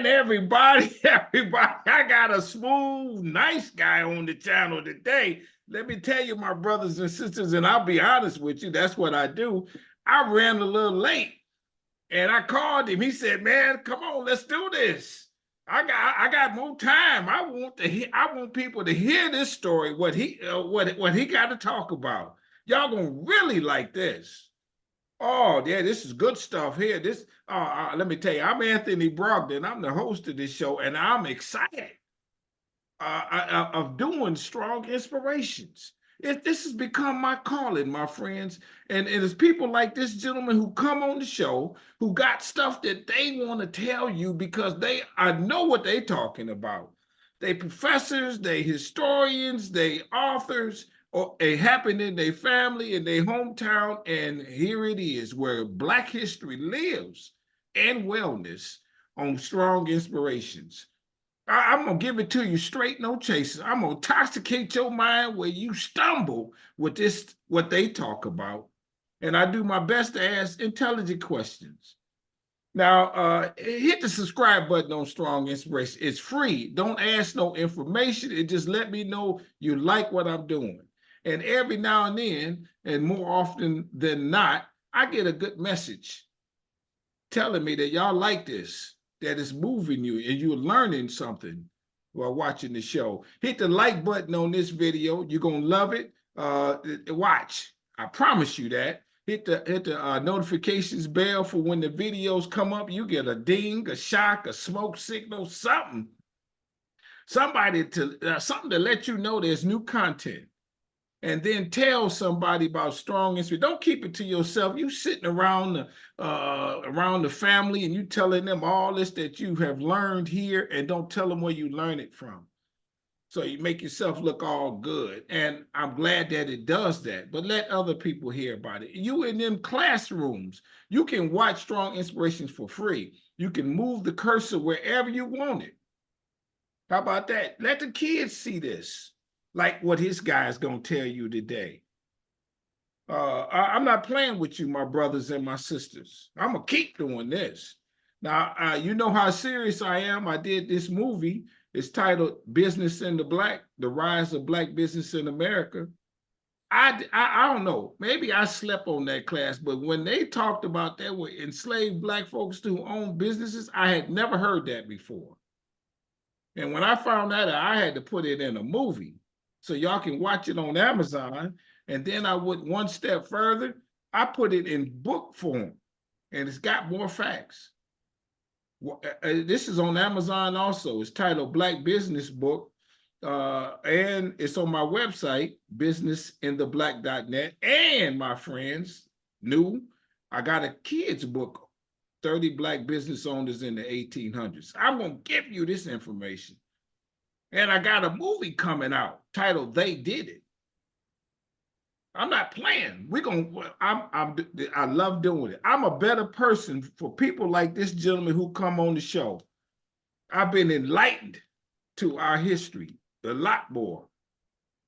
Man, everybody, I got a smooth, nice guy on the channel today. Let me tell you, my brothers and sisters, and I'll be honest with you, that's what I do. I ran a little late and I called him. He said, man, come on, let's do this. I got more time. I want people to hear this story, what he got to talk about. Y'all gonna really like this. Oh, yeah, this is good stuff here. Let me tell you, I'm Anthony Brogdon. I'm the host of this show, and I'm excited of doing strong inspirations. This has become my calling, my friends. And it's people like this gentleman who come on the show who got stuff that they want to tell you because I know what they're talking about. They professors, they historians, they authors, or it happened in their family, in their hometown, and here it is where Black history lives and wellness on strong inspirations. I'm going to give it to you straight, no chases. I'm going to intoxicate your mind where you stumble with this, what they talk about. And I do my best to ask intelligent questions. Now, hit the subscribe button on Strong Inspiration. It's free. Don't ask no information. It just let me know you like what I'm doing. And every now and then, and more often than not, I get a good message telling me that y'all like this, that it's moving you and you're learning something while watching the show. Hit the like button on this video. You're going to love it. Watch. I promise you that. Hit the notifications bell for when the videos come up. You get a ding, a shock, a smoke signal, something. Something to let you know there's new content. And then tell somebody about strong inspiration. Don't keep it to yourself. You sitting around the family and you telling them all this that you have learned here, and don't tell them where you learn it from. So you make yourself look all good. And I'm glad that it does that, but let other people hear about it. You in them classrooms, you can watch Strong Inspirations for free. You can move the cursor wherever you want it. How about that? Let the kids see this. Like what his guy is going to tell you today. I'm not playing with you, my brothers and my sisters. I'm going to keep doing this. Now, you know how serious I am. I did this movie. It's titled Business in the Black, The Rise of Black Business in America. I don't know. Maybe I slept on that class, but when they talked about that with enslaved Black folks who own businesses, I had never heard that before. And when I found that, I had to put it in a movie. So y'all can watch it on Amazon. And then I went one step further. I put it in book form, and it's got more facts. This is on Amazon also. It's titled Black Business Book, and it's on my website, businessintheblack.net. And my friends, I got a kid's book, 30 Black Business Owners in the 1800s. I'm going to give you this information. And I got a movie coming out titled They Did It. I'm not playing. I love doing it. I'm a better person for people like this gentleman who come on the show. I've been enlightened to our history, a lot more.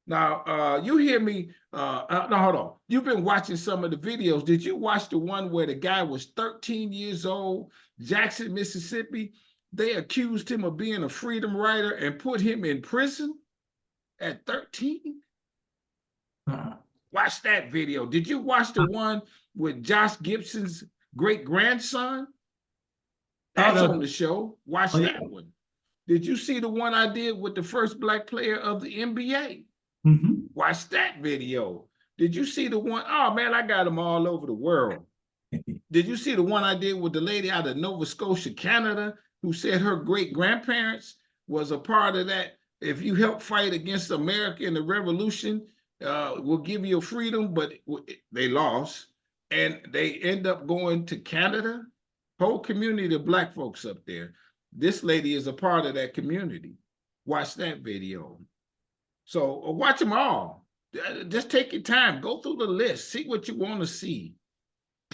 Now, you hear me, no, hold on. You've been watching some of the videos. Did you watch the one where the guy was 13 years old, Jackson, Mississippi? They accused him of being a freedom rider and put him in prison at 13? Watch that video. Did you watch the one with Josh Gibson's great-grandson? That's on the show. Watch that one. Did you see the one I did with the first Black player of the NBA? Watch that video. Did you see the one? Oh, man, I got them all over the world. Did you see the one I did with the lady out of Nova Scotia, Canada, who said her great-grandparents was a part of that? If you help fight against America in the revolution, we'll give you freedom, but they lost. And they end up going to Canada. Whole community of Black folks up there. This lady is a part of that community. Watch that video. So watch them all. Just take your time. Go through the list. See what you want to see.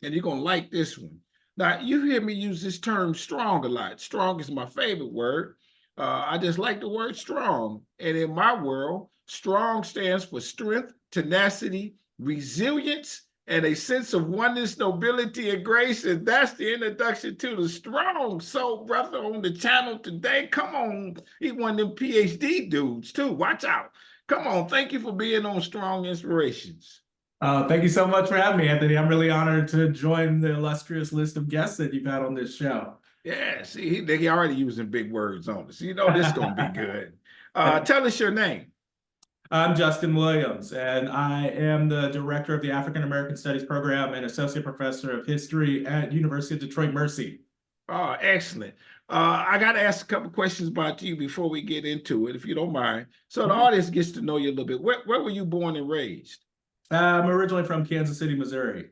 And you're going to like this one. Now, you hear me use this term strong a lot. Strong is my favorite word. I just like the word strong. And in my world, strong stands for strength, tenacity, resilience, and a sense of oneness, nobility, and grace. And that's the introduction to the Strong Soul brother on the channel today. Come on. He one of them PhD dudes, too. Watch out. Come on. Thank you for being on Strong Inspirations. Thank you so much for having me, Anthony. I'm really honored to join the illustrious list of guests that you've had on this show. Yeah, see, they already using big words on us. You know this is going to be good. Tell us your name. I'm Justin Williams, and I am the director of the African American Studies program and associate professor of history at University of Detroit Mercy. Oh, excellent. I got to ask a couple questions about you before we get into it, if you don't mind. So the audience gets to know you a little bit. Where were you born and raised? I'm originally from Kansas City, Missouri.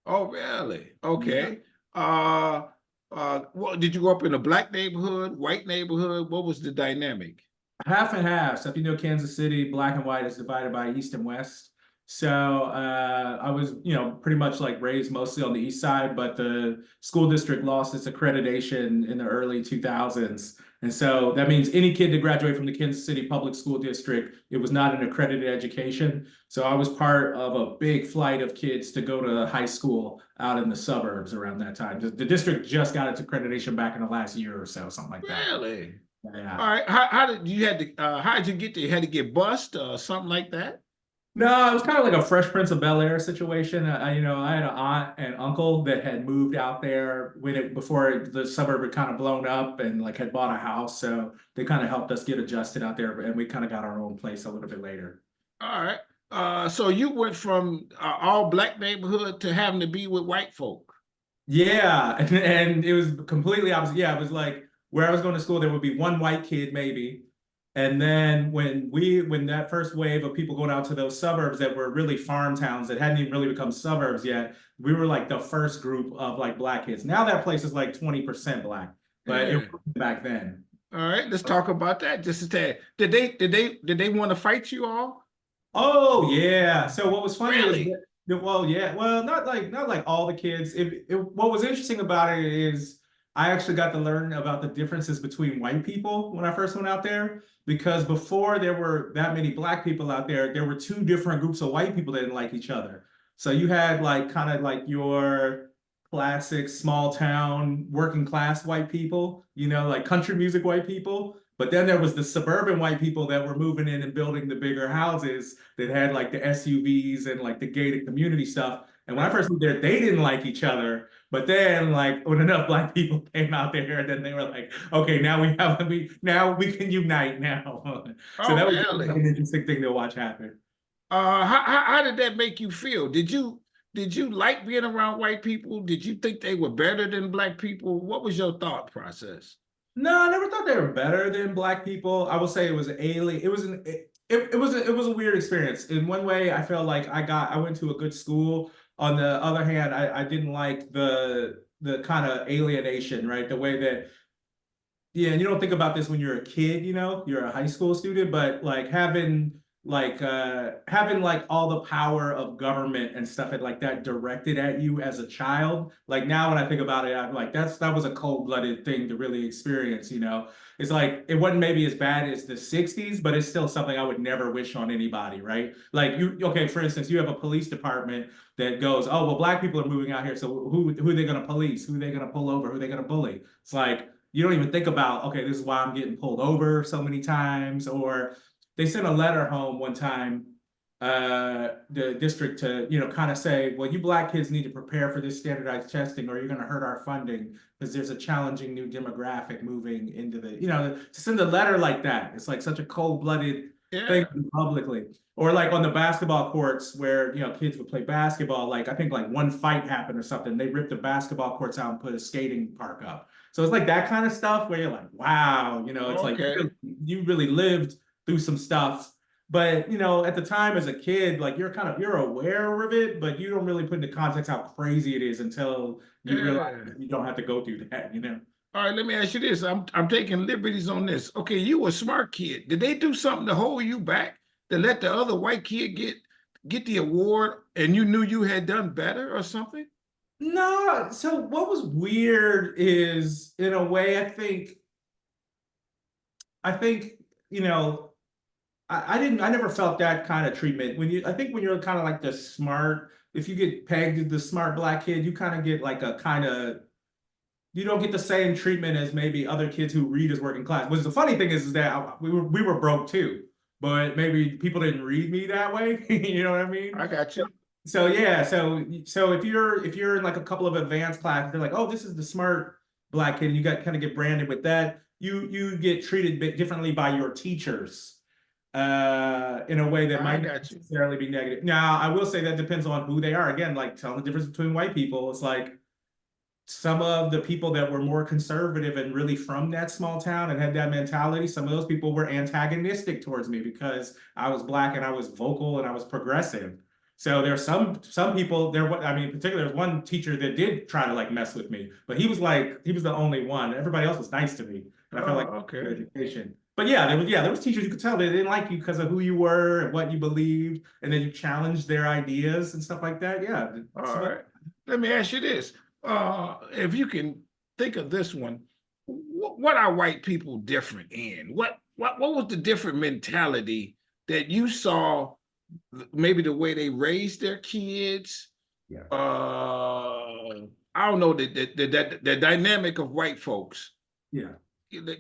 Oh, really? Okay. Yeah. Well, did you grow up in a black neighborhood, white neighborhood? What was the dynamic? Half and half. So if you know Kansas City, black and white is divided by east and west. So I was, pretty much like raised mostly on the east side, but the school district lost its accreditation in the early 2000s. And so that means any kid to graduate from the Kansas City Public School District, it was not an accredited education. So I was part of a big flight of kids to go to high school out in the suburbs around that time. The district just got its accreditation back in the last year or so, something like that. Really? Yeah. All right. How did you had to? How did you get there? You had to get bused or something like that? No, it was kind of like a Fresh Prince of Bel-Air situation. I had an aunt and uncle that had moved out there before the suburb had kind of blown up and like had bought a house. So they kind of helped us get adjusted out there, and we kind of got our own place a little bit later. All right. So you went from all black neighborhood to having to be with white folk. Yeah, and it was completely opposite. Yeah, it was like where I was going to school, there would be one white kid maybe. And then when that first wave of people going out to those suburbs that were really farm towns that hadn't even really become suburbs yet, we were like the first group of like black kids. Now that place is like 20% black, but it was back then. All right, let's talk about that just a tad. Did they want to fight you all? Oh yeah. So what was funny Really? is not like all the kids. What was interesting about it is I actually got to learn about the differences between white people when I first went out there, because before there were that many black people out there were two different groups of white people that didn't like each other. So you had like kind of like your classic small town working class white people, like country music white people. But then there was the suburban white people that were moving in and building the bigger houses that had like the SUVs and like the gated community stuff. And when I first moved there, they didn't like each other. But then, like, when enough black people came out there, then they were like, okay, now we can unite now. So that was Really? an interesting thing to watch happen. How did that make you feel? Did you like being around white people? Did you think they were better than black people? What was your thought process? No, I never thought they were better than black people. I will say it was alien. It was a weird experience. In one way, I felt like I went to a good school. On the other hand, I didn't like the kind of alienation, right? The way that, yeah, and you don't think about this when you're a kid, you're a high school student, but like having like all the power of government and stuff like that directed at you as a child. Like now when I think about it, I'm like, that was a cold-blooded thing to really experience. It's like it wasn't maybe as bad as the 60s, but it's still something I would never wish on anybody, right? Like okay, for instance, you have a police department that goes, oh, well, black people are moving out here, so who are they gonna police? Who are they gonna pull over? Who are they gonna bully? It's like you don't even think about, okay, this is why I'm getting pulled over so many times. Or they sent a letter home one time, the district, to, kind of say, well, you black kids need to prepare for this standardized testing or you're going to hurt our funding because there's a challenging new demographic moving into to send a letter like that. It's like such a cold-blooded thing publicly. Or like on the basketball courts where, kids would play basketball, like I think like one fight happened or something. They ripped the basketball courts out and put a skating park up. So it's like that kind of stuff where you're like, wow, it's like you really lived through some stuff. But at the time as a kid, like you're aware of it, but you don't really put into context how crazy it is until you realize you don't have to go through that. All right, let me ask you this. I'm taking liberties on this. Okay, you a smart kid. Did they do something to hold you back to let the other white kid get the award and you knew you had done better or something? No. So what was weird is, in a way, I think, I never felt that kind of treatment. I think when you're kind of like the smart, if you get pegged as the smart black kid, you kind of get like a kind of, you don't get the same treatment as maybe other kids who read as working class. Which the funny thing is that we were broke too, but maybe people didn't read me that way. You know what I mean? I got you. So yeah, so if you're in like a couple of advanced classes, they're like, oh, this is the smart black kid, and you got kind of get branded with that. You get treated a bit differently by your teachers, in a way that I might not got you. necessarily be negative. Now, I will say that depends on who they are. Again, like telling the difference between white people, it's like some of the people that were more conservative and really from that small town and had that mentality, some of those people were antagonistic towards me because I was black and I was vocal and I was progressive. So there's some people there. I mean, particularly there's one teacher that did try to like mess with me, but he was the only one. Everybody else was nice to me, and I felt like Okay. education. But there was teachers you could tell they didn't like you because of who you were and what you believed, and then you challenged their ideas and stuff like that. Yeah. All right. Let me ask you this. If you can think of this one, what are white people different in? What was the different mentality that you saw? Maybe the way they raised their kids. Yeah. I don't know the dynamic of white folks. Yeah.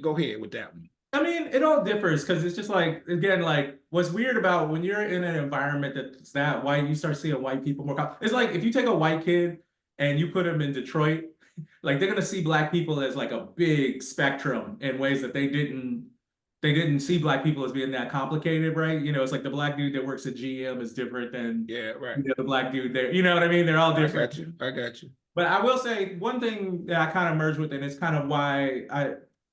Go ahead with that one. I mean, it all differs because it's just like, again, like what's weird about when you're in an environment that's that white, you start seeing white people more. It's like if you take a white kid and you put them in Detroit, like they're gonna see black people as like a big spectrum in ways that they didn't see black people as being that complicated, right? You know, it's like the black dude that works at GM is different than Right. the black dude there. You know what I mean? They're all different. I got you. But I will say one thing that I kind of merged with, and it's kind of why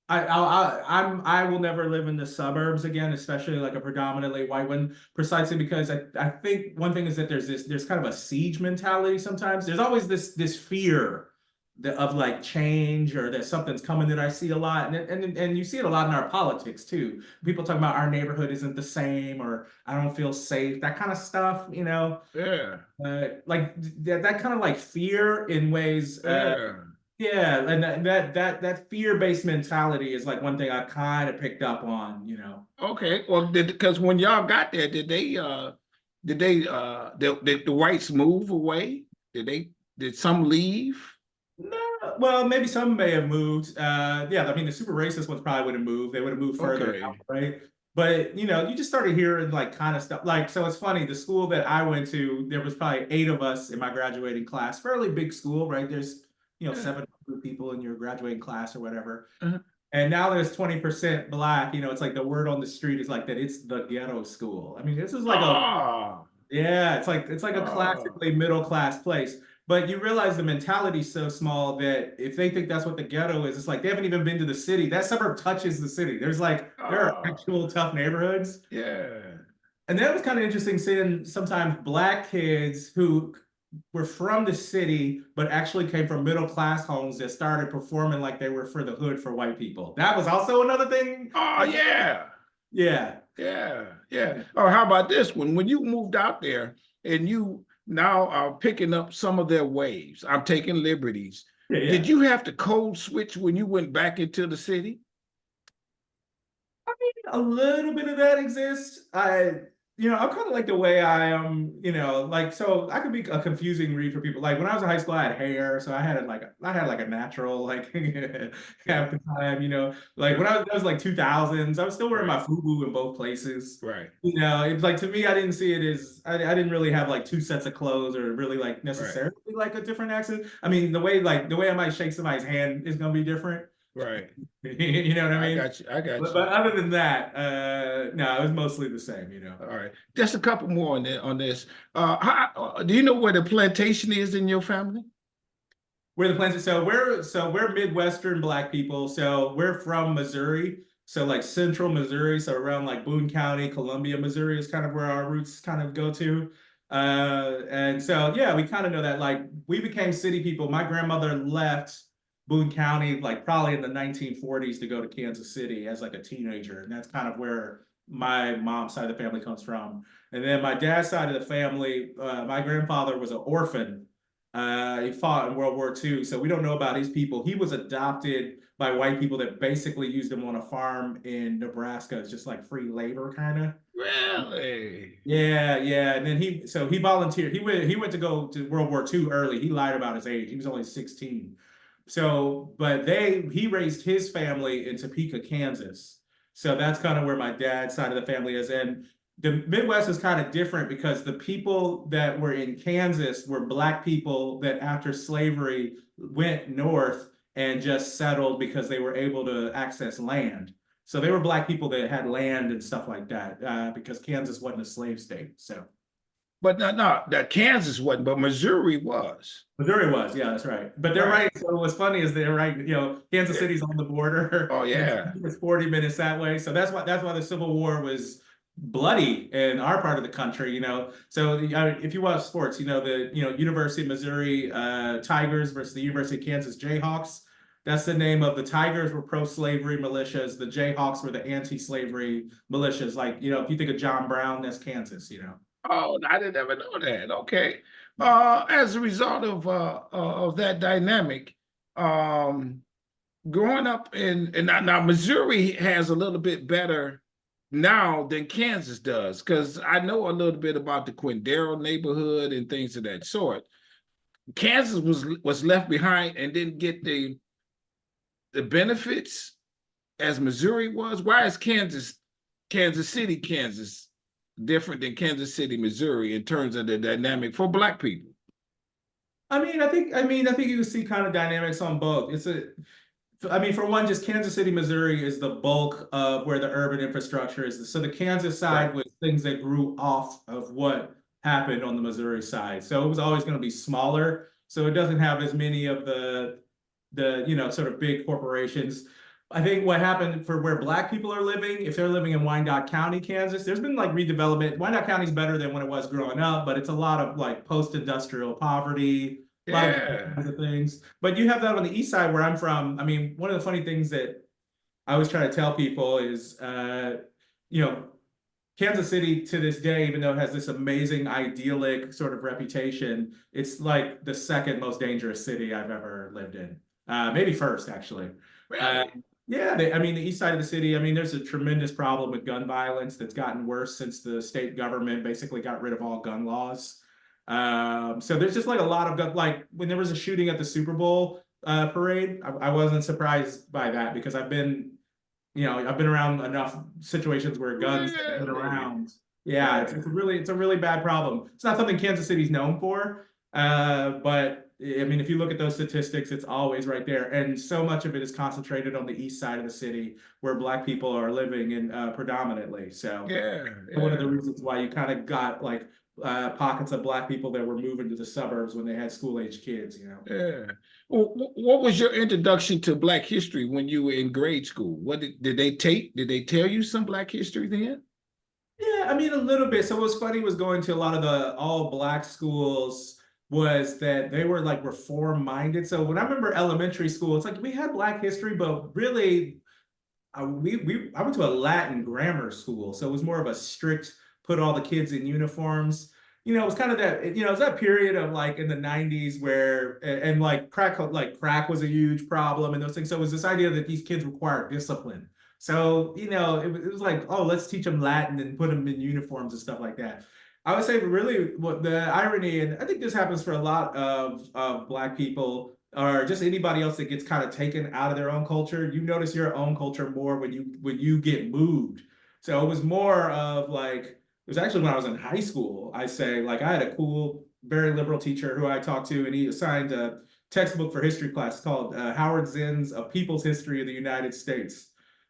I will never live in the suburbs again, especially like a predominantly white one, precisely because I think one thing is that there's kind of a siege mentality sometimes. There's always this fear of like change or that something's coming that I see a lot. And you see it a lot in our politics too. People talk about our neighborhood isn't the same or I don't feel safe, that kind of stuff, you know. Yeah. Like that kind of like fear in ways. Yeah, and that fear-based mentality is like one thing I kind of picked up on, you know. Okay. Well, because when y'all got there, did the whites move away? Did some leave? No, well, maybe some may have moved. Yeah, I mean the super racist ones probably would have moved. They would have moved further out, right? But you know, you just started hearing like kind of stuff. Like, so it's funny, the school that I went to, there was probably 8 of us in my graduating class, fairly big school, right? There's 700 people in your graduating class or whatever. And now there's 20% black. You know, it's like the word on the street is like that it's the ghetto school. I mean, this is like it's like a classically middle class place. But you realize the mentality's so small that if they think that's what the ghetto is, it's like they haven't even been to the city. That suburb touches the city. There are actual tough neighborhoods. Yeah. And that was kind of interesting seeing sometimes black kids who were from the city, but actually came from middle class homes that started performing like they were for the hood for white people. That was also another thing. Oh, yeah. Yeah. Yeah. Oh, how about this one? When you moved out there and you now are picking up some of their waves, I'm taking liberties. Yeah. Did you have to code switch when you went back into the city? I mean, a little bit of that exists. I'm kind of like the way I am, like, so I could be a confusing read for people. Like when I was in high school, I had hair, so I had a natural, like half the time, like when I was like 2000s, I was still wearing my FUBU in both places. Right. It's like, to me, I didn't see it as, I didn't really have like 2 sets of clothes or really like necessarily like a different accent. I mean, the way I might shake somebody's hand is going to be different. Right. You know what I mean? I got you. But other than that, no, it was mostly the same, All right. Just a couple more on this. Do you know where the plantation is in your family? Where the plantation? So we're Midwestern black people. So we're from Missouri. So like central Missouri. So around like Boone County, Columbia, Missouri is kind of where our roots kind of go to. And so, yeah, we kind of know that, like, we became city people. My grandmother left Boone County, like probably in the 1940s to go to Kansas City as like a teenager. And that's kind of where my mom's side of the family comes from. And then my dad's side of the family, my grandfather was an orphan He fought in World War II, so we don't know about his people. He was adopted by white people that basically used him on a farm in Nebraska. It's just like free labor, kind of. Really? Yeah, yeah. And then he volunteered. He went to go to World War II early. He lied about his age. He was only 16. So, but he raised his family in Topeka, Kansas. So that's kind of where my dad's side of the family is. And the Midwest is kind of different because the people that were in Kansas were Black people that after slavery went north and just settled because they were able to access land. So they were Black people that had land and stuff like that because Kansas wasn't a slave state. So But no, that Kansas wasn't, but Missouri was. Missouri was, yeah, that's right. But they're Right. right. So what's funny is they're right. Kansas Yeah. City's on the border, Oh and yeah. it's 40 minutes that way. So that's why the Civil War was bloody in our part of the country. So if you watch sports, the University of Missouri Tigers versus the University of Kansas Jayhawks. That's the name of the Tigers were pro-slavery militias. The Jayhawks were the anti-slavery militias. Like if you think of John Brown, that's Kansas. Oh, I didn't ever know that. Okay. As a result of that dynamic, um, growing up in now Missouri has a little bit better now than Kansas does, because I know a little bit about the Quindaro neighborhood and things of that sort. Kansas was left behind and didn't get the benefits as Missouri was. Why is Kansas City, Kansas different than Kansas City, Missouri in terms of the dynamic for Black people? I think you see kind of dynamics on both. For one, just Kansas City, Missouri is the bulk of where the urban infrastructure is. So the Kansas side Right. was things that grew off of what happened on the Missouri side. So it was always going to be smaller. So it doesn't have as many of the sort of big corporations. I think what happened for where Black people are living, if they're living in Wyandotte County, Kansas, there's been like redevelopment. Wyandotte County is better than when it was growing up, but it's a lot of like post-industrial poverty, a lot of different Yeah. kinds of things. But you have that on the east side where I'm from. I mean, one of the funny things that I always try to tell people is, you know, Kansas City to this day, even though it has this amazing idyllic sort of reputation, it's like the second most dangerous city I've ever lived in. Maybe first, actually. Uh, Really? yeah, the east side of the city, there's a tremendous problem with gun violence that's gotten worse since the state government basically got rid of all gun laws. So there's just like a lot of gun, like when there was a shooting at the Super Bowl parade, I wasn't surprised by that because I've been around enough situations where guns have been Really? around. Yeah, it's, Really? it's a really it's a really bad problem. It's not something Kansas City's known for, but if you look at those statistics, it's always right there, and so much of it is concentrated on the east side of the city where Black people are living in predominantly. So Yeah, one of the yeah, reasons why you kind of got like pockets of Black people that were moving to the suburbs when they had school-age kids. yeah. Well, what was your introduction to Black history when you were in grade school? What did they take? Did they tell you some Black history then? Yeah, a little bit. So what's funny was going to a lot of the all Black schools was that they were like reform minded. So when I remember elementary school, it's like we had Black history, but really I went to a Latin grammar school, so it was more of a strict put all the kids in uniforms. It was kind of that, it was that period of like in the 90s where and like crack was a huge problem and those things. So it was this idea that these kids required discipline. So, it was like, oh, let's teach them Latin and put them in uniforms and stuff like that. I would say really what the irony, and I think this happens for a lot of Black people or just anybody else that gets kind of taken out of their own culture, you notice your own culture more when you get moved. So it was more of like it was actually when I was in high school. I say like I had a cool, very liberal teacher who I talked to, and he assigned a textbook for history class called Howard Zinn's A People's History of the United States.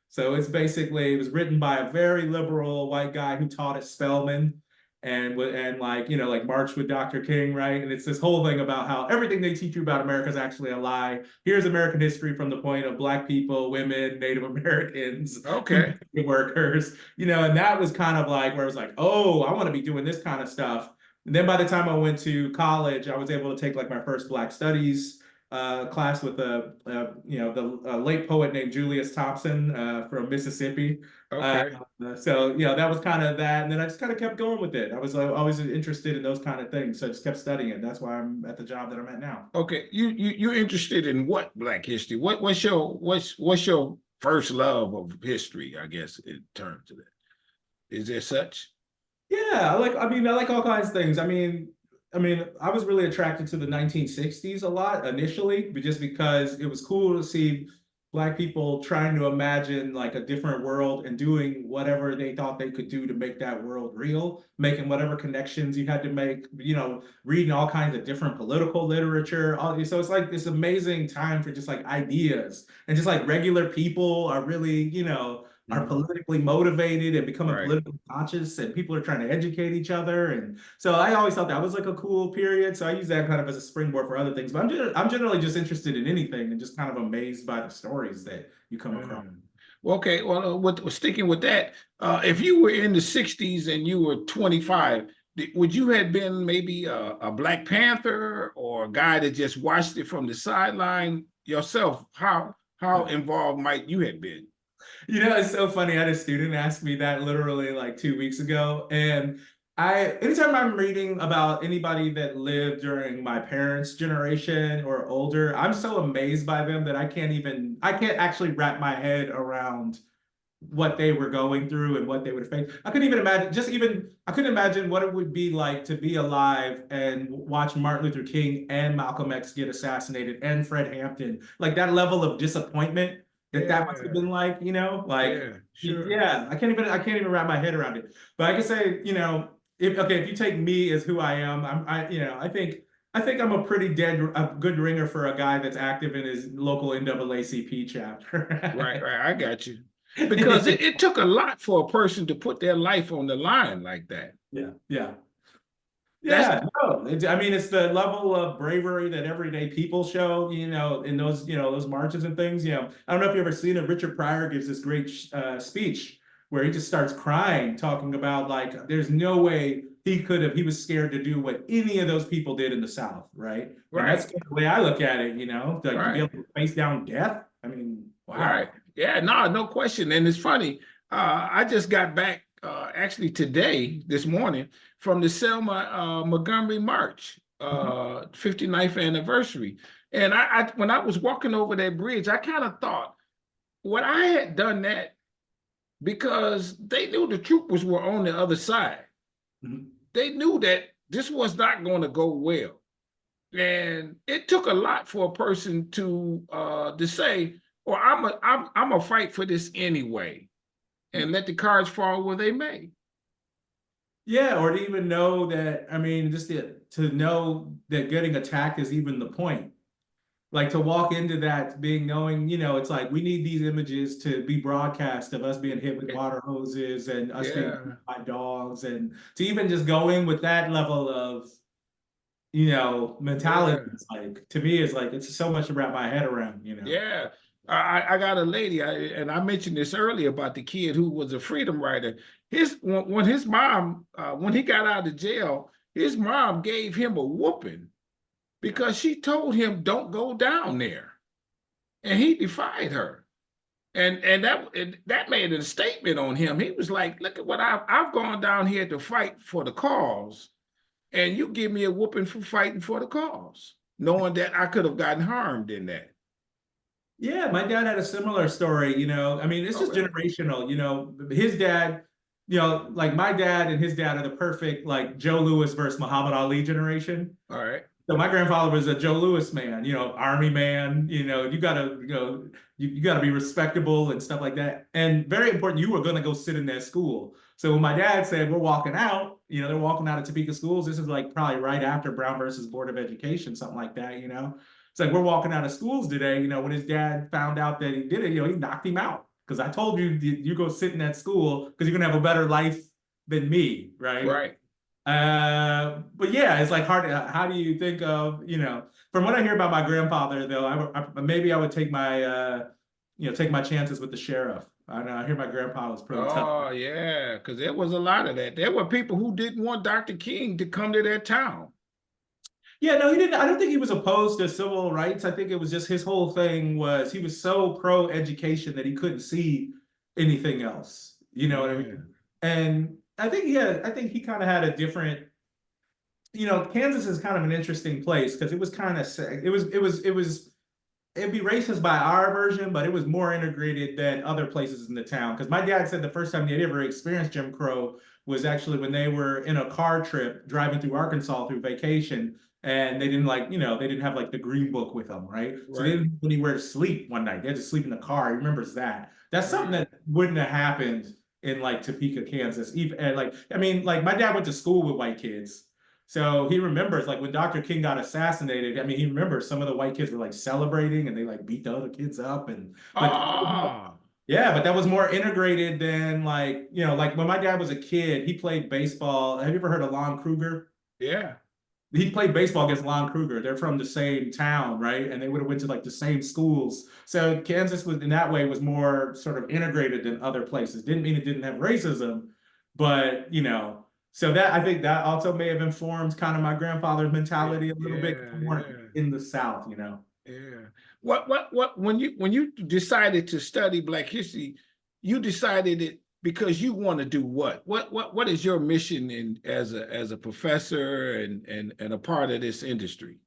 So it was written by a very liberal white guy who taught at Spelman and like March with Dr. King, right? And it's this whole thing about how everything they teach you about America is actually a lie. Here's American history from the point of Black people, women, Native Americans, Okay. workers, and that was kind of like where it was like, oh, I want to be doing this kind of stuff. And then by the time I went to college, I was able to take like my first Black studies class with the late poet named Julius Thompson from Mississippi. Okay. So that was kind of that, and then I just kind of kept going with it. I was always interested in those kind of things, so I just kept studying it. That's why I'm at the job that I'm at now. Okay. You're interested in what Black history? What's your first love of history, I guess, in terms of that? Is there such? Yeah, I like all kinds of things. I was really attracted to the 1960s a lot initially, but just because it was cool to see Black people trying to imagine like a different world and doing whatever they thought they could do to make that world real, making whatever connections you had to make, reading all kinds of different political literature. So it's like this amazing time for just like ideas and just like regular people are really, are politically motivated and becoming Right. politically conscious, and people are trying to educate each other. And so I always thought that was like a cool period. So I use that kind of as a springboard for other things. But I'm generally just interested in anything and just kind of amazed by the stories that you come across. Well, okay. Well, sticking with that, if you were in the '60s and you were 25, would you have been maybe a Black Panther or a guy that just watched it from the sideline yourself? How involved might you have been? It's so funny. I had a student ask me that literally like 2 weeks ago. And anytime I'm reading about anybody that lived during my parents' generation or older, I'm so amazed by them that I can't actually wrap my head around what they were going through and what they would face. I couldn't even imagine, I couldn't imagine what it would be like to be alive and watch Martin Luther King and Malcolm X get assassinated and Fred Hampton. Like that level of disappointment that must have been like, Yeah, sure. yeah, I can't even wrap my head around it. But I can say, if you take me as who I am, I think I'm a good ringer for a guy that's active in his local NAACP chapter. Right, I got you. Because it took a lot for a person to put their life on the line like that. Yeah, yeah. That's Yeah, no, it's the level of bravery that everyday people show, in those marches and things. I don't know if you ever seen it. Richard Pryor gives this great speech where he just starts crying, talking about like, there's no way he was scared to do what any of those people did in the South, right? And that's right, the way I look at it, like to be right, able to face down death. I mean, right. wow. Yeah, no question. And it's funny. I just got back actually today, this morning, from the Selma Montgomery March, 59th anniversary. And when I was walking over that bridge, I kind of thought, what I had done that because they knew the troopers were on the other side. Mhm. They knew that this was not going to go well. And it took a lot for a person to say, "Well, I'm a fight for this anyway," and let the cards fall where they may. Yeah, or to even know that, just to know that getting attacked is even the point. Like to walk into that knowing, it's like we need these images to be broadcast of us being hit with water hoses and us being Yeah, beat by dogs, and to even just go in with that level of, mentality, yeah, it's like, to me, it's like, it's so much to wrap my head around. yeah. I got a lady, and I mentioned this earlier about the kid who was a freedom rider. When his mom, when he got out of jail, his mom gave him a whooping because she told him, "Don't go down there," and he defied her. And that made a statement on him. He was like, "Look at what I've gone down here to fight for the cause, and you give me a whooping for fighting for the cause, knowing that I could have gotten harmed in that." Yeah, my dad had a similar story, it's just Okay. generational, his dad, like my dad and his dad are the perfect like Joe Louis versus Muhammad Ali generation. All right. So my grandfather was a Joe Louis man, army man, you gotta, you gotta be respectable and stuff like that. And very important, you were gonna go sit in that school. So when my dad said we're walking out, they're walking out of Topeka schools. This is like probably right after Brown versus Board of Education, something like that. It's like we're walking out of schools today, when his dad found out that he did it, he knocked him out. Because I told you, you go sit in that school because you're gonna have a better life than me, right? Right. But yeah, it's like hard. How do you think of, from what I hear about my grandfather, though, maybe I would take my chances with the sheriff. I know, I hear my grandpa was pretty tough. Oh yeah, because there was a lot of that. There were people who didn't want Dr. King to come to their town. Yeah, no, he didn't. I don't think he was opposed to civil rights. I think it was just his whole thing was he was so pro education that he couldn't see anything else. You know what I Yeah, mean? And I think, yeah, I think he kind of had a different, Kansas is kind of an interesting place because it was kind of, it'd be racist by our version, but it was more integrated than other places in the town. Because my dad said the first time they ever experienced Jim Crow was actually when they were in a car trip driving through Arkansas through vacation, and they didn't they didn't have like the green book with them, right? So they right. didn't have anywhere to sleep one night. They had to sleep in the car. He remembers that. That's something Wow. that wouldn't have happened in like Topeka, Kansas. Even and like I mean, like my dad went to school with white kids. So he remembers like when Dr. King got assassinated. I mean, he remembers some of the white kids were like celebrating and they like beat the other kids up and but Ah, yeah, but that was more integrated than like, like when my dad was a kid, he played baseball. Have you ever heard of Lon Kruger? yeah. He played baseball against Lon Kruger. They're from the same town, right? And they would have went to like the same schools. So Kansas was in that way was more sort of integrated than other places. Didn't mean it didn't have racism, but so that I think that also may have informed kind of my grandfather's Yeah, mentality a little bit. 'Cause yeah, we weren't yeah, in the South, yeah. What when you decided to study Black history, you decided it because you want to do what? What is your mission in as a professor and a part of this industry?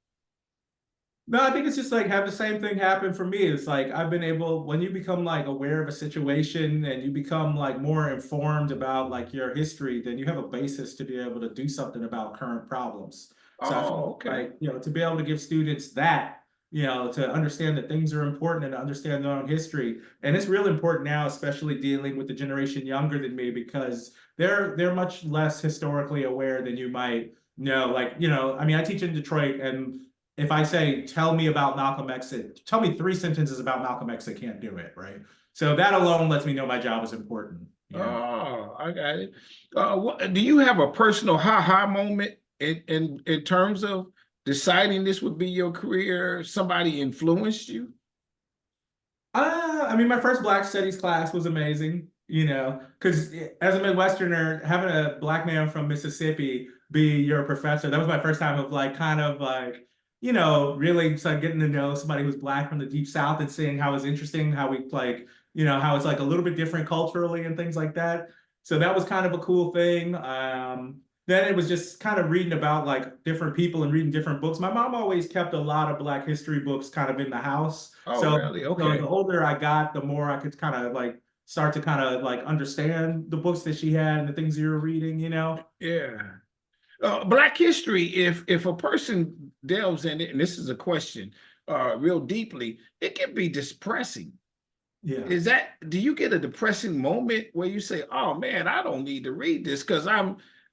No, I think it's just like have the same thing happen for me. It's like I've been able, when you become like aware of a situation and you become like more informed about like your history, then you have a basis to be able to do something about current problems. So I feel Oh, okay. like, to be able to give students that, to understand that things are important and to understand their own history. And it's real important now, especially dealing with the generation younger than me, because they're much less historically aware than you might know. Like, I mean, I teach in Detroit, and if I say, tell me about Malcolm X, tell me 3 sentences about Malcolm X, I can't do it, right? So that alone lets me know my job is important. Oh, I got it. Do you have a personal ha-ha moment in terms of deciding this would be your career? Somebody influenced you? I mean, my first Black Studies class was amazing, because as a Midwesterner, having a Black man from Mississippi be your professor, that was my first time of like, kind of like, really start getting to know somebody who's Black from the Deep South and seeing how it's interesting, how we like, how it's like a little bit different culturally and things like that. So that was kind of a cool thing. Then it was just kind of reading about like different people and reading different books. My mom always kept a lot of Black history books kind of in the house. Oh, So, really? so the Okay. older I got, the more I could kind of like start to kind of like understand the books that she had and the things you were reading. Yeah. Black history, if a person delves in it, and this is a question, real deeply, it can be depressing. Yeah. Do you get a depressing moment where you say, oh man, I don't need to read this because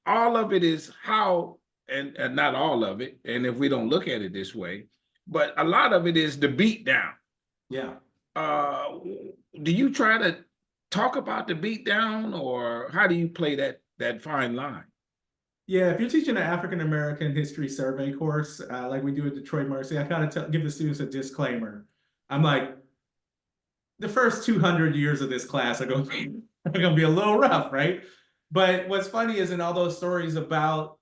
all of it is how, and not all of it, and if we don't look at it this way, but a lot of it is the beat down. Yeah. Uh, do you try to talk about the beat down or how do you play that fine line? Yeah, if you're teaching an African American history survey course, like we do at Detroit Mercy, I kind of give the students a disclaimer. I'm like, the first 200 years of this class are going to be a little rough, right? But what's funny is in all those stories about,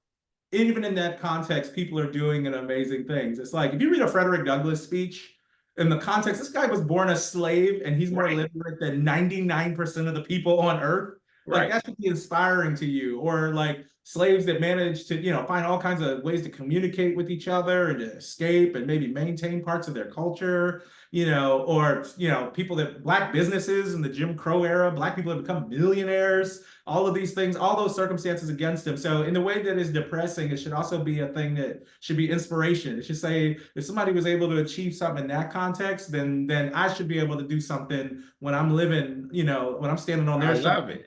even in that context, people are doing an amazing things. It's like if you read a Frederick Douglass speech, in the context, this guy was born a slave and he's more Right, literate than 99% of the people on earth. Like right. that should be inspiring to you. Or like slaves that manage to, find all kinds of ways to communicate with each other and to escape and maybe maintain parts of their culture, or people that Black businesses in the Jim Crow era, Black people have become millionaires, all of these things, all those circumstances against him. So in the way that is depressing, it should also be a thing that should be inspiration. It should say, if somebody was able to achieve something in that context, then I should be able to do something when I'm living, when I'm standing on I their shoulders. love it.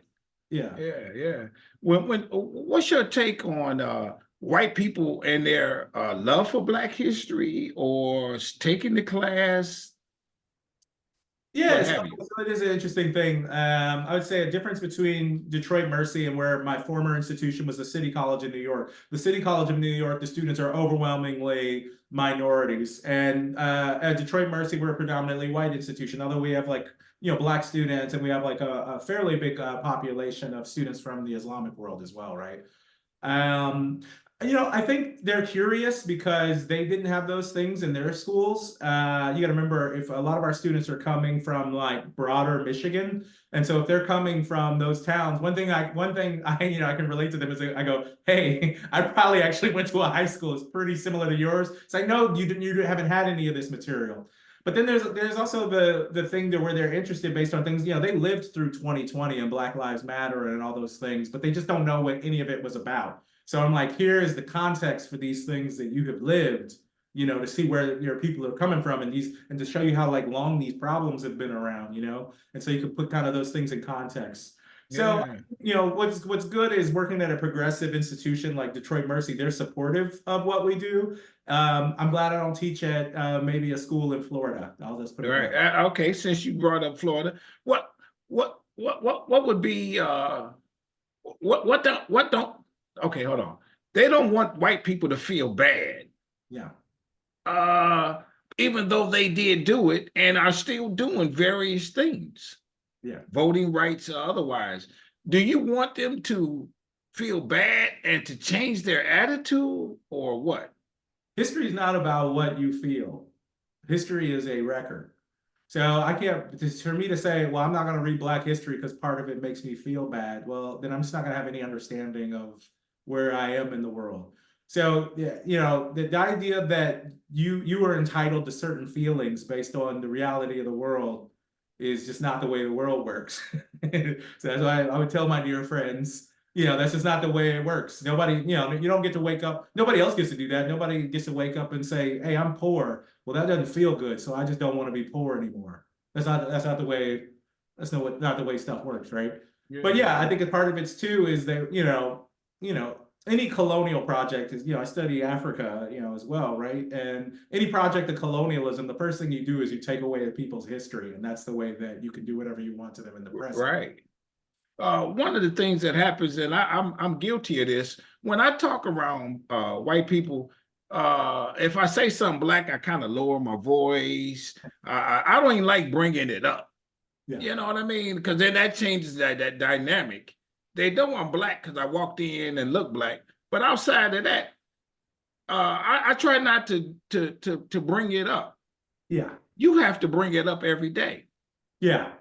Yeah. Yeah, yeah. What's your take on white people and their love for Black history or taking the class, Yeah, what it's have funny. you? So it is an interesting thing. I would say a difference between Detroit Mercy and where my former institution was the City College in New York. The City College of New York, the students are overwhelmingly minorities. And at Detroit Mercy, we're a predominantly white institution, although we have like, Black students and we have like a fairly big population of students from the Islamic world as well, right? Um, I think they're curious because they didn't have those things in their schools. You got to remember, if a lot of our students are coming from like broader Michigan, and so if they're coming from those towns, one thing I I can relate to them is I go, hey, I probably actually went to a high school. It's pretty similar to yours. It's like, no, you haven't had any of this material. But then there's also the thing that where they're interested based on things, they lived through 2020 and Black Lives Matter and all those things, but they just don't know what any of it was about. So I'm like, here is the context for these things that you have lived, to see where your people are coming from and to show you how like long these problems have been around, and so you can put kind of those things in context. So, Yeah. what's good is working at a progressive institution like Detroit Mercy. They're supportive of what we do. I'm glad I don't teach at maybe a school in Florida. I'll just put All it right. that. Okay. Since you brought up Florida, what would be what don't okay, hold on. They don't want white people to feel bad, Yeah. uh, even though they did do it and are still doing various things, Yeah. voting rights or otherwise. Do you want them to feel bad and to change their attitude or what? History is not about what you feel. History is a record. So I can't, for me to say, well, I'm not going to read Black history because part of it makes me feel bad. Well, then I'm just not going to have any understanding of where I am in the world. So, yeah, the idea that you are entitled to certain feelings based on the reality of the world is just not the way the world works. So that's why I would tell my dear friends, that's just not the way it works. Nobody, you don't get to wake up. Nobody else gets to do that. Nobody gets to wake up and say, hey, I'm poor. Well, that doesn't feel good, so I just don't want to be poor anymore. That's not the way not the way stuff works, right? But Yeah. yeah, I think a part of it's too is that any colonial project is, I study Africa, as well, right? And any project of colonialism, the first thing you do is you take away the people's history, and that's the way that you can do whatever you want to them in the present. Right. One of the things that happens, and I'm guilty of this, when I talk around white people, if I say something Black, I kind of lower my voice. I don't even like bringing it up. Yeah. You know what I mean? Because then that changes that dynamic. They know I'm Black because I walked in and look Black, but outside of that, I try not to bring it up. Yeah. You have to bring it up every day. Yeah.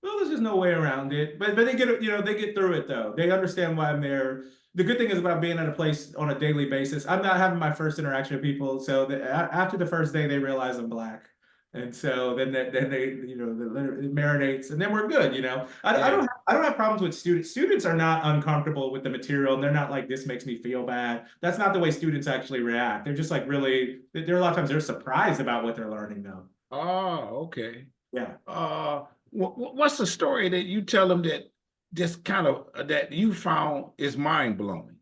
Well, there's just no way around it. But they get they get through it though. They understand why I'm there. The good thing is about being at a place on a daily basis. I'm not having my first interaction with people, so after the first day, they realize I'm Black, and so then they it marinates, and then we're good. I don't have problems with students. Students are not uncomfortable with the material, and they're not like, this makes me feel bad. That's not the way students actually react. They're just like really. There are a lot of times they're surprised about what they're learning though. Oh, okay. Yeah. What's the story that you tell them that just kind of that you found is mind blowing?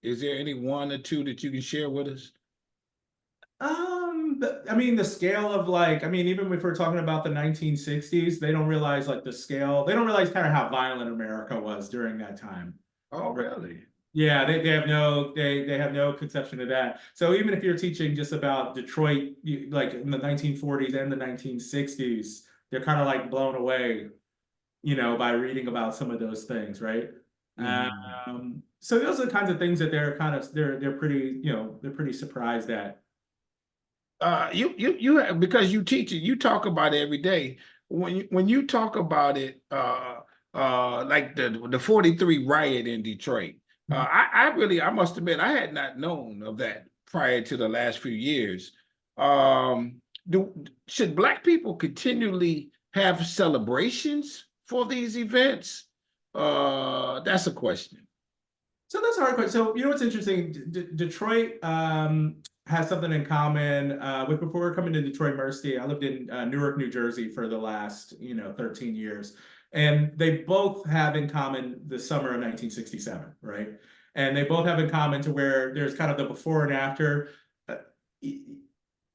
Is there any one or two that you can share with us? I mean, the scale of like, I mean, even if we're talking about the 1960s, they don't realize like the scale. They don't realize kind of how violent America was during that time. Oh, really? Yeah, they have no conception of that. So even if you're teaching just about Detroit, like in the 1940s and the 1960s, they're kind of like blown away, by reading about some of those things, right? So those are the kinds of things that they're pretty, they're pretty surprised at. You have, because you teach it, you talk about it every day. When you talk about it, like the 43 riot in Detroit, I must admit I had not known of that prior to the last few years. Should Black people continually have celebrations for these events? That's a question. So that's a hard question. So what's interesting? Detroit has something in common. With before coming to Detroit Mercy, I lived in Newark, New Jersey for the last 13 years, and they both have in common the summer of 1967, right? And they both have in common to where there's kind of the before and after.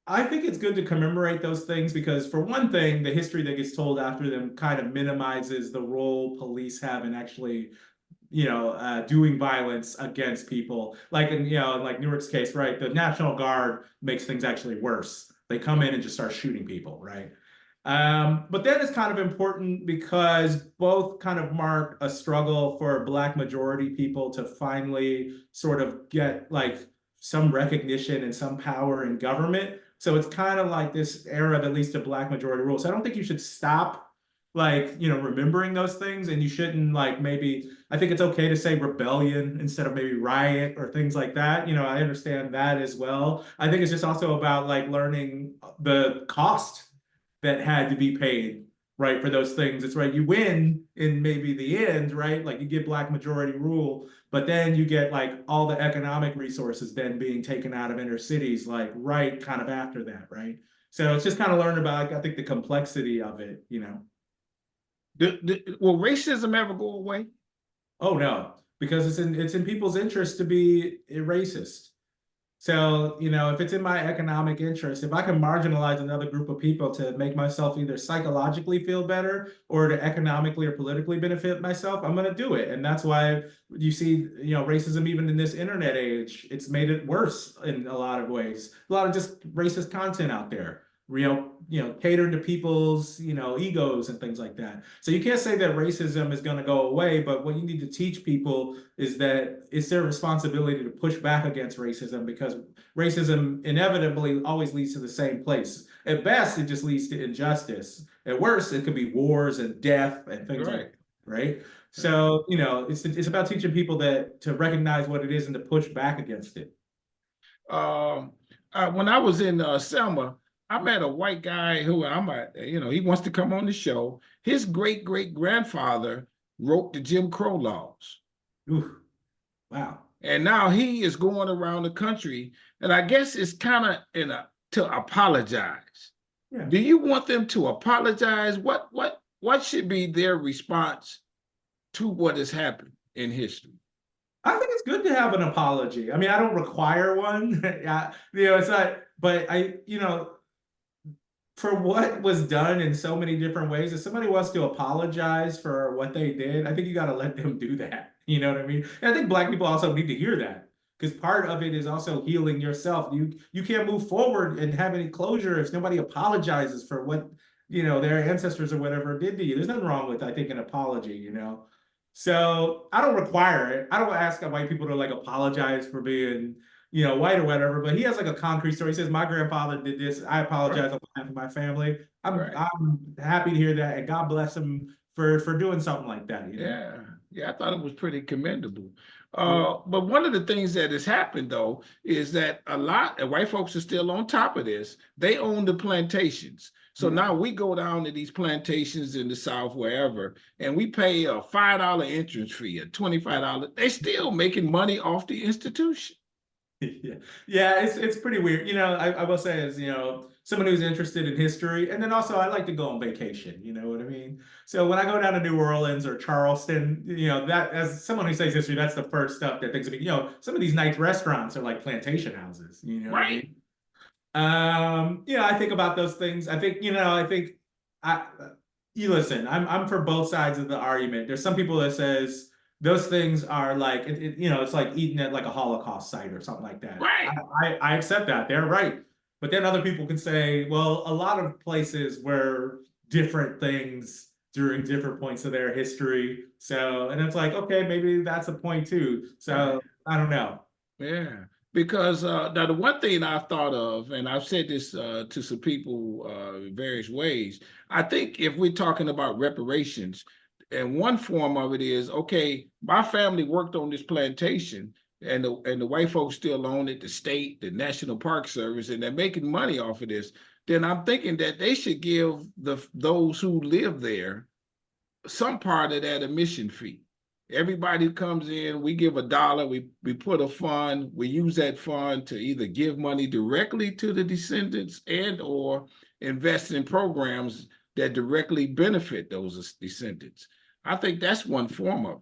I think it's good to commemorate those things because, for one thing, the history that gets told after them kind of minimizes the role police have in actually doing violence against people. Like in, like Newark's case, right? The National Guard makes things actually worse. They come in and just start shooting people, right? But then it's kind of important because both kind of mark a struggle for Black majority people to finally sort of get like some recognition and some power in government. So it's kind of like this era that leads to Black majority rule. So I don't think you should stop like, remembering those things, and you shouldn't like maybe, I think it's okay to say rebellion instead of maybe riot or things like that. I understand that as well. I think it's just also about like learning the cost that had to be paid, right, for those things. It's right, you win in maybe the end, right? Like you get Black majority rule, but then you get like all the economic resources then being taken out of inner cities, like right kind of after that, right? So it's just kind of learning about, like, I think the complexity of it. Will racism ever go away? Oh no, because it's in people's interest to be racist. So, if it's in my economic interest, if I can marginalize another group of people to make myself either psychologically feel better or to economically or politically benefit myself, I'm going to do it. And that's why you see, racism even in this internet age, it's made it worse in a lot of ways. A lot of just racist content out there, catering to people's, egos and things like that. So you can't say that racism is going to go away, but what you need to teach people is that it's their responsibility to push back against racism, because racism inevitably always leads to the same place. At best, it just leads to injustice. At worst, it could be wars and death and things like that, right? So, it's about teaching people that to recognize what it is and to push back against it. When I was in Selma, I met a white guy who he wants to come on the show. His great-great-grandfather wrote the Jim Crow laws. Ooh, wow. And now he is going around the country, and I guess it's kind of to apologize. Yeah. Do you want them to apologize? What should be their response to what has happened in history? I think it's good to have an apology. I mean, I don't require one. It's not, but for what was done in so many different ways, if somebody wants to apologize for what they did, I think you got to let them do that. You know what I mean? And I think Black people also need to hear that, because part of it is also healing yourself. You can't move forward and have any closure if nobody apologizes for what, their ancestors or whatever did to you. There's nothing wrong with, I think, an apology, So I don't require it. I don't ask white people to like apologize for being, white or whatever, but he has like a concrete story. He says, my grandfather did this. I apologize on behalf of my family. I'm happy to hear that. And God bless him for doing something like that. Yeah, I thought it was pretty commendable. But one of the things that has happened, though, is that a lot of white folks are still on top of this. They own the plantations. So now we go down to these plantations in the South, wherever, and we pay a $5 entrance fee, a $25. They're still making money off the institution. Yeah, it's pretty weird. I will say, as someone who's interested in history, and then also I like to go on vacation. You know what I mean? So when I go down to New Orleans or Charleston, that, as someone who studies history, that's the first stuff that thinks of me. Some of these nice restaurants are like plantation houses. You know what I mean? I think about those things. I think, you listen, I'm for both sides of the argument. There's some people that says those things are like, it's like eating at like a Holocaust site or something like that. Right. I accept that. They're right. But then other people can say, well, a lot of places were different things during different points of their history. So, and it's like, okay, maybe that's a point too. So I don't know. Yeah. Because now the one thing I've thought of, and I've said this to some people in various ways, I think if we're talking about reparations, and one form of it is, okay, my family worked on this plantation, and the white folks still own it, the state, the National Park Service, and they're making money off of this, then I'm thinking that they should give those who live there some part of that admission fee. Everybody comes in, we give $1, we put a fund, we use that fund to either give money directly to the descendants and or invest in programs that directly benefit those descendants. I think that's one form of it.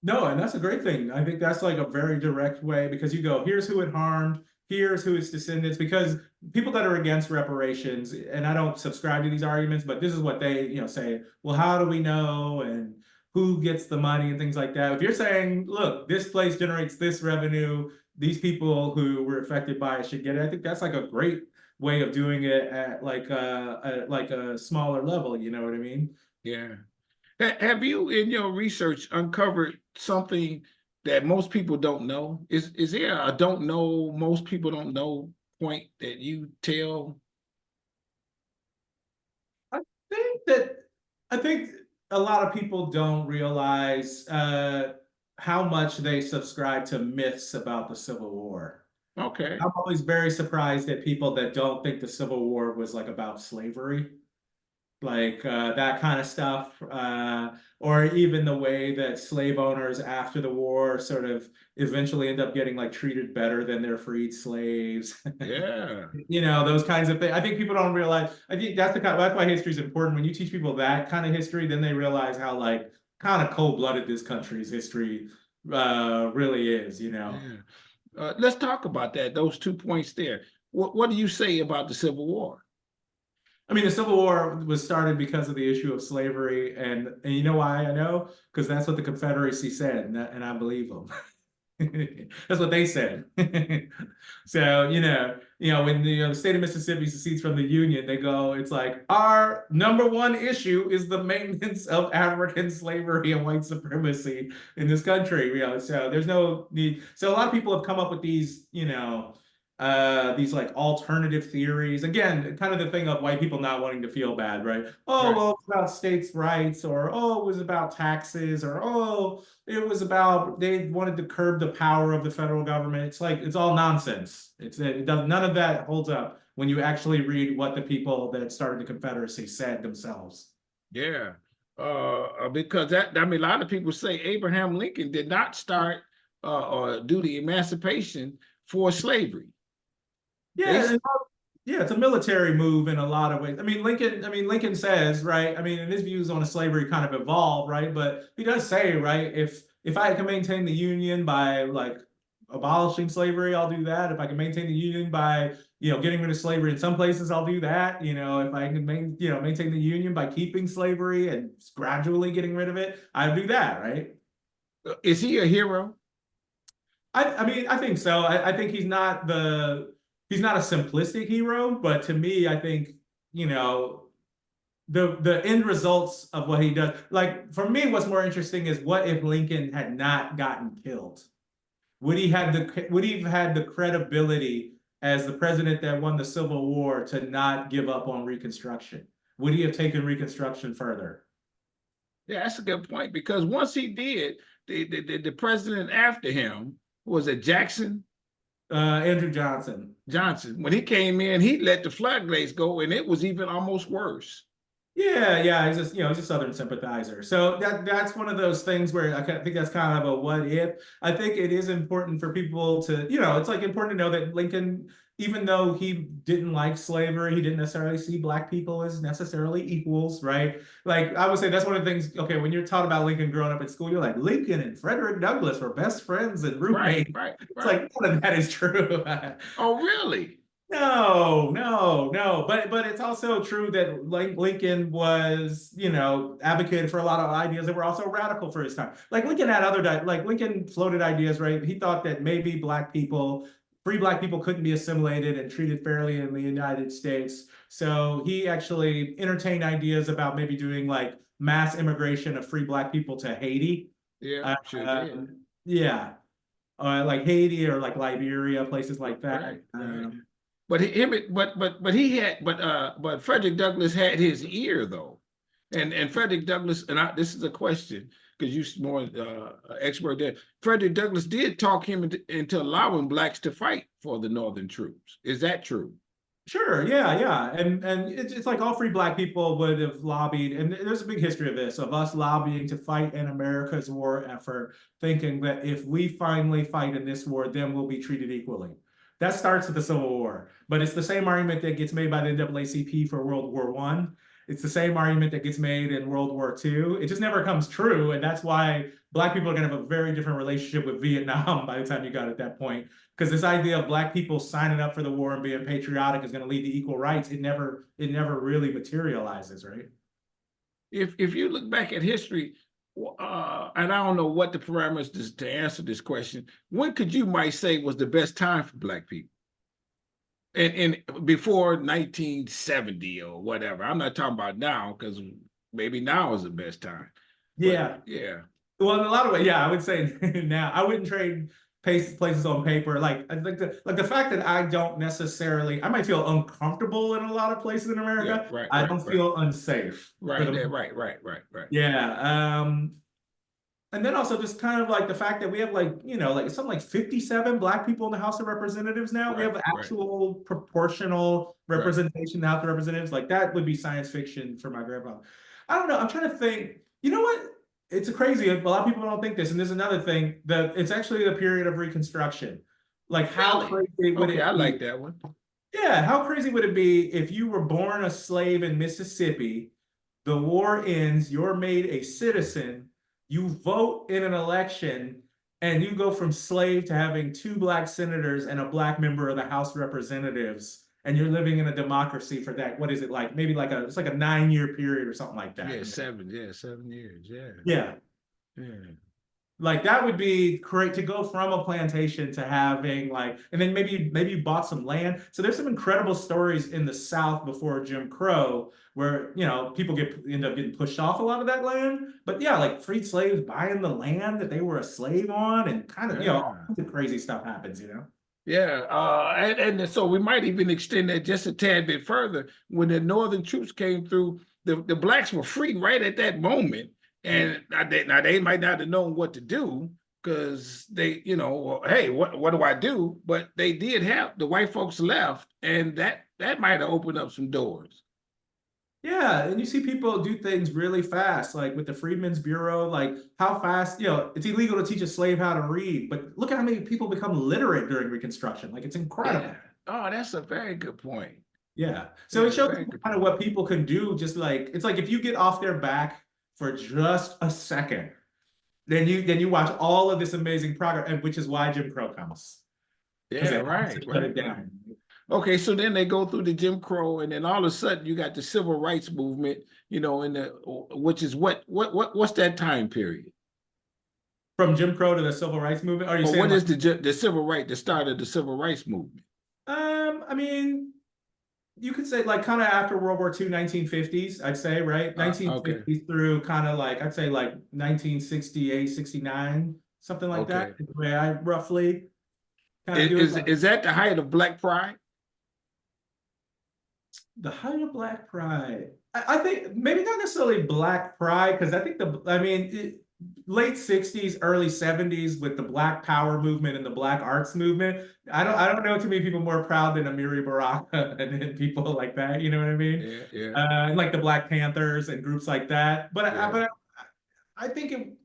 No, and that's a great thing. I think that's like a very direct way, because you go, here's who it harmed, here's who its descendants, because people that are against reparations, and I don't subscribe to these arguments, but this is what they, say, well, how do we know? And who gets the money and things like that. If you're saying, look, this place generates this revenue, these people who were affected by it should get it, I think that's like a great way of doing it at like a smaller level. You know what I mean? Yeah. Have you, in your research, uncovered something that most people don't know? Is there a don't know, most people don't know point that you tell? I think that I think a lot of people don't realize how much they subscribe to myths about the Civil War. Okay. I'm always very surprised at people that don't think the Civil War was like about slavery, like that kind of stuff, or even the way that slave owners after the war sort of eventually end up getting like treated better than their freed slaves. Yeah. You know, those kinds of things. I think people don't realize. I think that's why history is important. When you teach people that kind of history, then they realize how like kind of cold-blooded this country's history really is. You know. Yeah. Let's talk about that, those 2 points there. What do you say about the Civil War? I mean, the Civil War was started because of the issue of slavery, and you know why I know? Because that's what the Confederacy said, and I believe them. That's what they said. So, when the state of Mississippi secedes from the Union, they go, it's like, our number one issue is the maintenance of African slavery and white supremacy in this country. So there's no need. So a lot of people have come up with these like alternative theories. Again, kind of the thing of white people not wanting to feel bad, right? Oh, Right. well, it's about states' rights, or oh, it was about taxes, or oh, it was about they wanted to curb the power of the federal government. It's like it's all nonsense. It does none of that holds up when you actually read what the people that started the Confederacy said themselves. Yeah. Because I mean, a lot of people say Abraham Lincoln did not start or do the emancipation for slavery. They Yeah, yeah, it's a military move in a lot of ways. Lincoln says, right? I mean, and his views on slavery kind of evolve, right? But he does say, right, if I can maintain the Union by like abolishing slavery, I'll do that. If I can maintain the Union by, getting rid of slavery in some places, I'll do that. If I can maintain the Union by keeping slavery and gradually getting rid of it, I'll do that, right? is he a hero? I think so. I think he's not a simplistic hero, but to me, I think, you know, the end results of what he does. Like for me, what's more interesting is what if Lincoln had not gotten killed? Would he have had the credibility as the president that won the Civil War to not give up on Reconstruction? Would he have taken Reconstruction further? Yeah, that's a good point because once he did, the president after him was it Jackson Andrew Johnson. Johnson. When he came in, he let the floodgates go, and it was even almost worse. Yeah, he's a Southern sympathizer. So that's one of those things where I think that's kind of a what if. I think it is important for people to, it's like important to know that Lincoln, even though he didn't like slavery, he didn't necessarily see black people as necessarily equals, right? Like I would say that's one of the things, okay, when you're taught about Lincoln growing up at school, you're like, Lincoln and Frederick Douglass were best friends and Right, roommates. right, It's right. like none of that is true. Oh, really? No. But it's also true that Lincoln was, advocated for a lot of ideas that were also radical for his time. Like Lincoln had like Lincoln floated ideas, right? He thought that maybe free black people couldn't be assimilated and treated fairly in the United States. So he actually entertained ideas about maybe doing like mass immigration of free black people to Haiti. Yeah, sure did. Yeah, like Haiti or like Liberia, places like that. Right, right. But him, but Frederick Douglass had his ear though, and Frederick Douglass, this is a question because you're more expert there. Frederick Douglass did talk him into allowing blacks to fight for the Northern troops. Is that true? Sure, yeah, and it's like all free black people would have lobbied, and there's a big history of this, of us lobbying to fight in America's war effort, thinking that if we finally fight in this war, then we'll be treated equally. That starts with the Civil War, but it's the same argument that gets made by the NAACP for World War One. It's the same argument that gets made in World War Two. It just never comes true, and that's why black people are going to have a very different relationship with Vietnam by the time you got at that point, because this idea of black people signing up for the war and being patriotic is going to lead to equal rights. It never really materializes, right? If you look back at history, and I don't know what the parameters to answer this question, when could you might say was the best time for black people? and before 1970 or whatever. I'm not talking about now, because maybe now is the best time. But Yeah. yeah. Well, in a lot of ways, yeah, I would say now I wouldn't trade places on paper. Like I think the fact that I don't necessarily, I might feel uncomfortable in a lot of places in Yeah, America. right, I right, don't right. feel unsafe for Right the there, right. yeah. And then also just kind of like the fact that we have like, like something like 57 Black people in the House of Representatives now. We Right, have right, actual proportional right. representation in the House of Representatives. Like that would be science fiction for my grandpa. I don't know. I'm trying to think. You know what? It's crazy. A lot of people don't think this. And there's another thing that it's actually the period of Reconstruction. Like how Really? crazy would Okay, I it be? like that one. Yeah, how crazy would it be if you were born a slave in Mississippi, the war ends, you're made a citizen, you vote in an election, and you go from slave to having two Black senators and a Black member of the House of Representatives, and you're living in a democracy for that. What is it like? Maybe like it's like a 9-year period or something like that. Yeah, 7 years. Yeah, Yeah. yeah. Like that would be great to go from a plantation to having like, and then maybe you bought some land. So there's some incredible stories in the South before Jim Crow where people end up getting pushed off a lot of that land. But yeah, like freed slaves buying the land that they were a slave on, and kind of all Yeah. kinds of crazy stuff happens. Yeah, and so we might even extend that just a tad bit further. When the Northern troops came through, the blacks were free right at that moment, and now they might not have known what to do, because they, well, hey, what do I do? But they did have the white folks left, and that might have opened up some doors. Yeah, and you see people do things really fast, like with the Freedmen's Bureau, like how fast, it's illegal to teach a slave how to read, but look at how many people become literate during Reconstruction. Like it's incredible. Yeah. Oh, that's a very good point. Yeah. So Yeah, it shows very people good kind of point. what people can do, just like it's like if you get off their back for just a second, then you watch all of this amazing progress, and which is why Jim Crow comes. Because Yeah, it helps to right, shut right, it right. down. Okay, so then they go through the Jim Crow, and then all of a sudden you got the civil rights movement, in the which is what's that time period? From Jim Crow to the Civil Rights Movement. Are you Or saying what like is the civil right, the start of the civil rights movement? I mean, you could say like kind of after World War II, 1950s, I'd say, right? Okay, 1950s through kind of like, I'd say like 1968, 69, something like that. okay. Is the way I roughly kind of Is, do it. is Like is that the height of Black Pride? the height of Black Pride. I think maybe not necessarily Black Pride, because I think late 60s, early 70s with the Black Power movement and the Black Arts movement. I don't know too many people more proud than Amiri Baraka and people like that. You know what I mean? Yeah, And like the Black Panthers and groups like that. yeah. But I think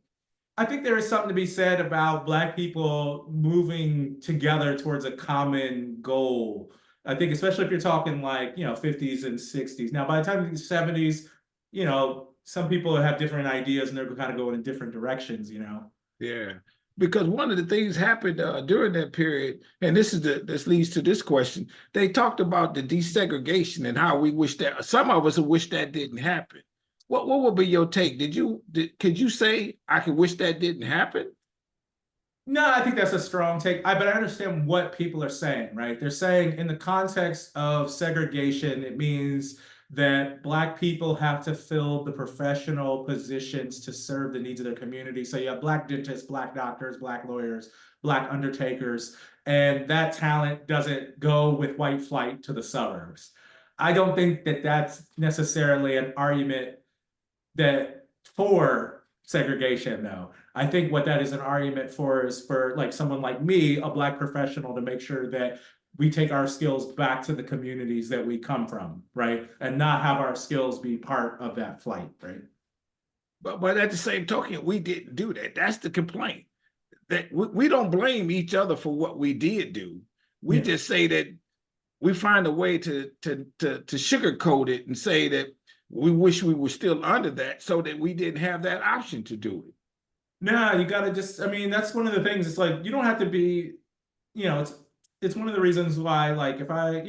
I think there is something to be said about Black people moving together towards a common goal. I think, especially if you're talking like, 50s and 60s. Now, by the time of the 70s, some people have different ideas and they're kind of going in different directions. Yeah, because one of the things happened during that period, and this leads to this question. They talked about the desegregation and how we wish that some of us wish that didn't happen. What would be your take? Could you say I could wish that didn't happen? No, I think that's a strong take. But I understand what people are saying, right? They're saying in the context of segregation, it means that Black people have to fill the professional positions to serve the needs of their community. So you have Black dentists, Black doctors, Black lawyers, Black undertakers, and that talent doesn't go with white flight to the suburbs. I don't think that that's necessarily an argument that for segregation, though. I think what that is an argument for is for like someone like me, a Black professional, to make sure that we take our skills back to the communities that we come from, right? And not have our skills be part of that flight, right? But at the same token, we didn't do that. That's the complaint. That we don't blame each other for what we did do. We Yeah. just say that we find a way to sugarcoat it and say that we wish we were still under that, so that we didn't have that option to do it. No, you gotta just, I mean, that's one of the things. It's like you don't have to be, it's one of the reasons why, like, if I,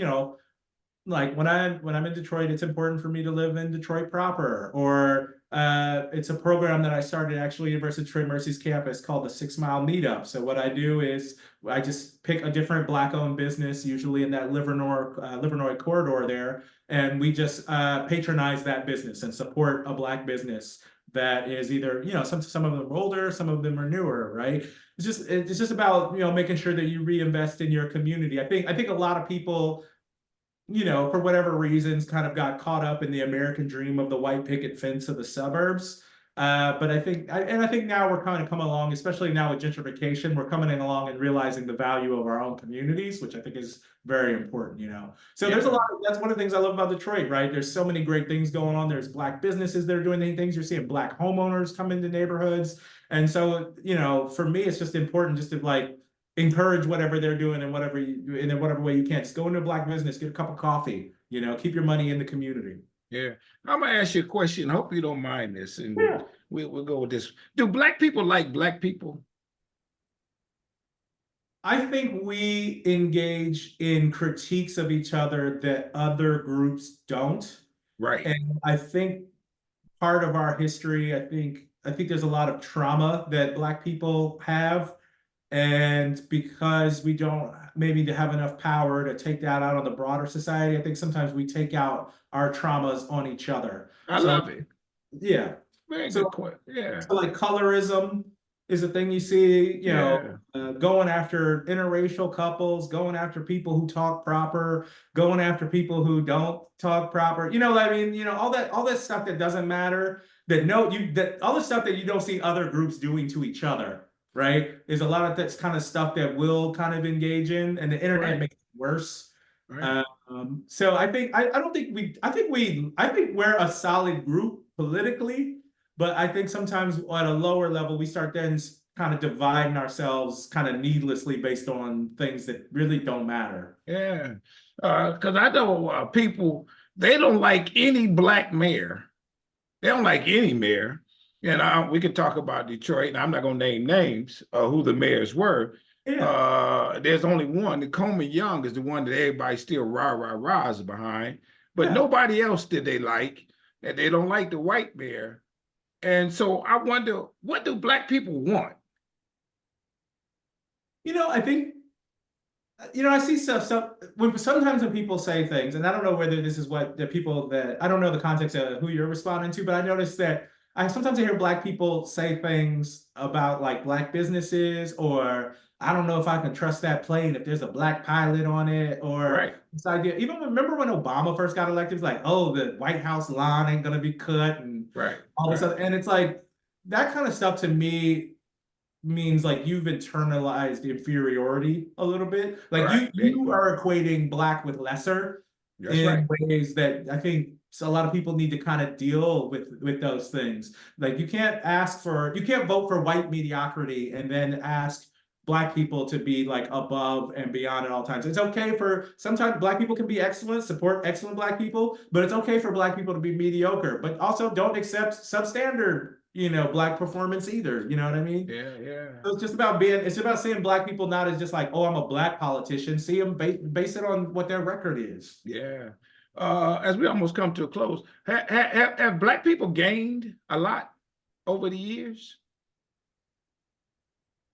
like when I'm in Detroit, it's important for me to live in Detroit proper, or It's a program that I started actually at University of Detroit Mercy's campus called the 6 Mile Meetup. So what I do is I just pick a different Black-owned business, usually in that Livernois corridor there, and we just patronize that business and support a Black business that is either, some of them are older, some of them are newer, right? It's just about, making sure that you reinvest in your community. I think a lot of people, for whatever reasons, kind of got caught up in the American dream of the white picket fence of the suburbs. But I think now we're kind of coming along, especially now with gentrification, we're coming along and realizing the value of our own communities, which I think is very important. So there's a lot that's one of the things I love about Detroit, right? There's so many great things going on. There's Black businesses that are doing things. You're seeing Black homeowners come into neighborhoods. And so, for me, it's just important just to like encourage whatever they're doing and in whatever way you can. Just go into a Black business, get a cup of coffee, keep your money in the community. Yeah. I'm gonna ask you a question. Hope you don't mind this, and Yeah. we'll go with this. Do Black people like Black people? I think we engage in critiques of each other that other groups don't. Right. And I think part of our history, I think there's a lot of trauma that Black people have. And because we don't maybe have enough power to take that out on the broader society, I think sometimes we take out our traumas on each other. I So love it. yeah. Very So, good question. Yeah. so like colorism is a thing you see, Yeah. going after interracial couples, going after people who talk proper, going after people who don't talk proper. All that stuff that doesn't matter, that all the stuff that you don't see other groups doing to each other, right? Is a lot of that's kind of stuff that we'll kind of engage in, and the internet Right. makes it worse. Right. So I don't think I think we're a solid group politically, but I think sometimes at a lower level we start then kind of dividing ourselves kind of needlessly based on things that really don't matter. Yeah. Because I know people, they don't like any Black mayor. They don't like any mayor. And we could talk about Detroit, and I'm not going to name names who the mayors were. Yeah. There's only one. The Coleman Young is the one that everybody still rah-rah-rahs behind. But Yeah. nobody else did they like. And they don't like the white mayor. And so I wonder, what do Black people want? I think, I see stuff. Sometimes when people say things, and I don't know whether this is what the people that I don't know the context of who you're responding to, but I noticed that sometimes I hear Black people say things about like Black businesses, or I don't know if I can trust that plane if there's a Black pilot on it, or Right. this idea. Even remember when Obama first got elected, it's like, oh, the White House lawn ain't gonna be cut, and Right. all this Right. other, and it's like that kind of stuff to me means like you've internalized inferiority a little bit. Like Right. you are equating Black with lesser That's right. in ways that I think a lot of people need to kind of deal with those things. Like you can't vote for white mediocrity and then ask Black people to be like above and beyond at all times. It's okay for sometimes Black people can be excellent, support excellent Black people, but it's okay for Black people to be mediocre, but also don't accept substandard Black performance either. You know what I mean? Yeah. Yeah. So it's about seeing Black people not as just like, oh, I'm a Black politician. See them base it on what their record is. Yeah. As we almost come to a close, have Black people gained a lot over the years?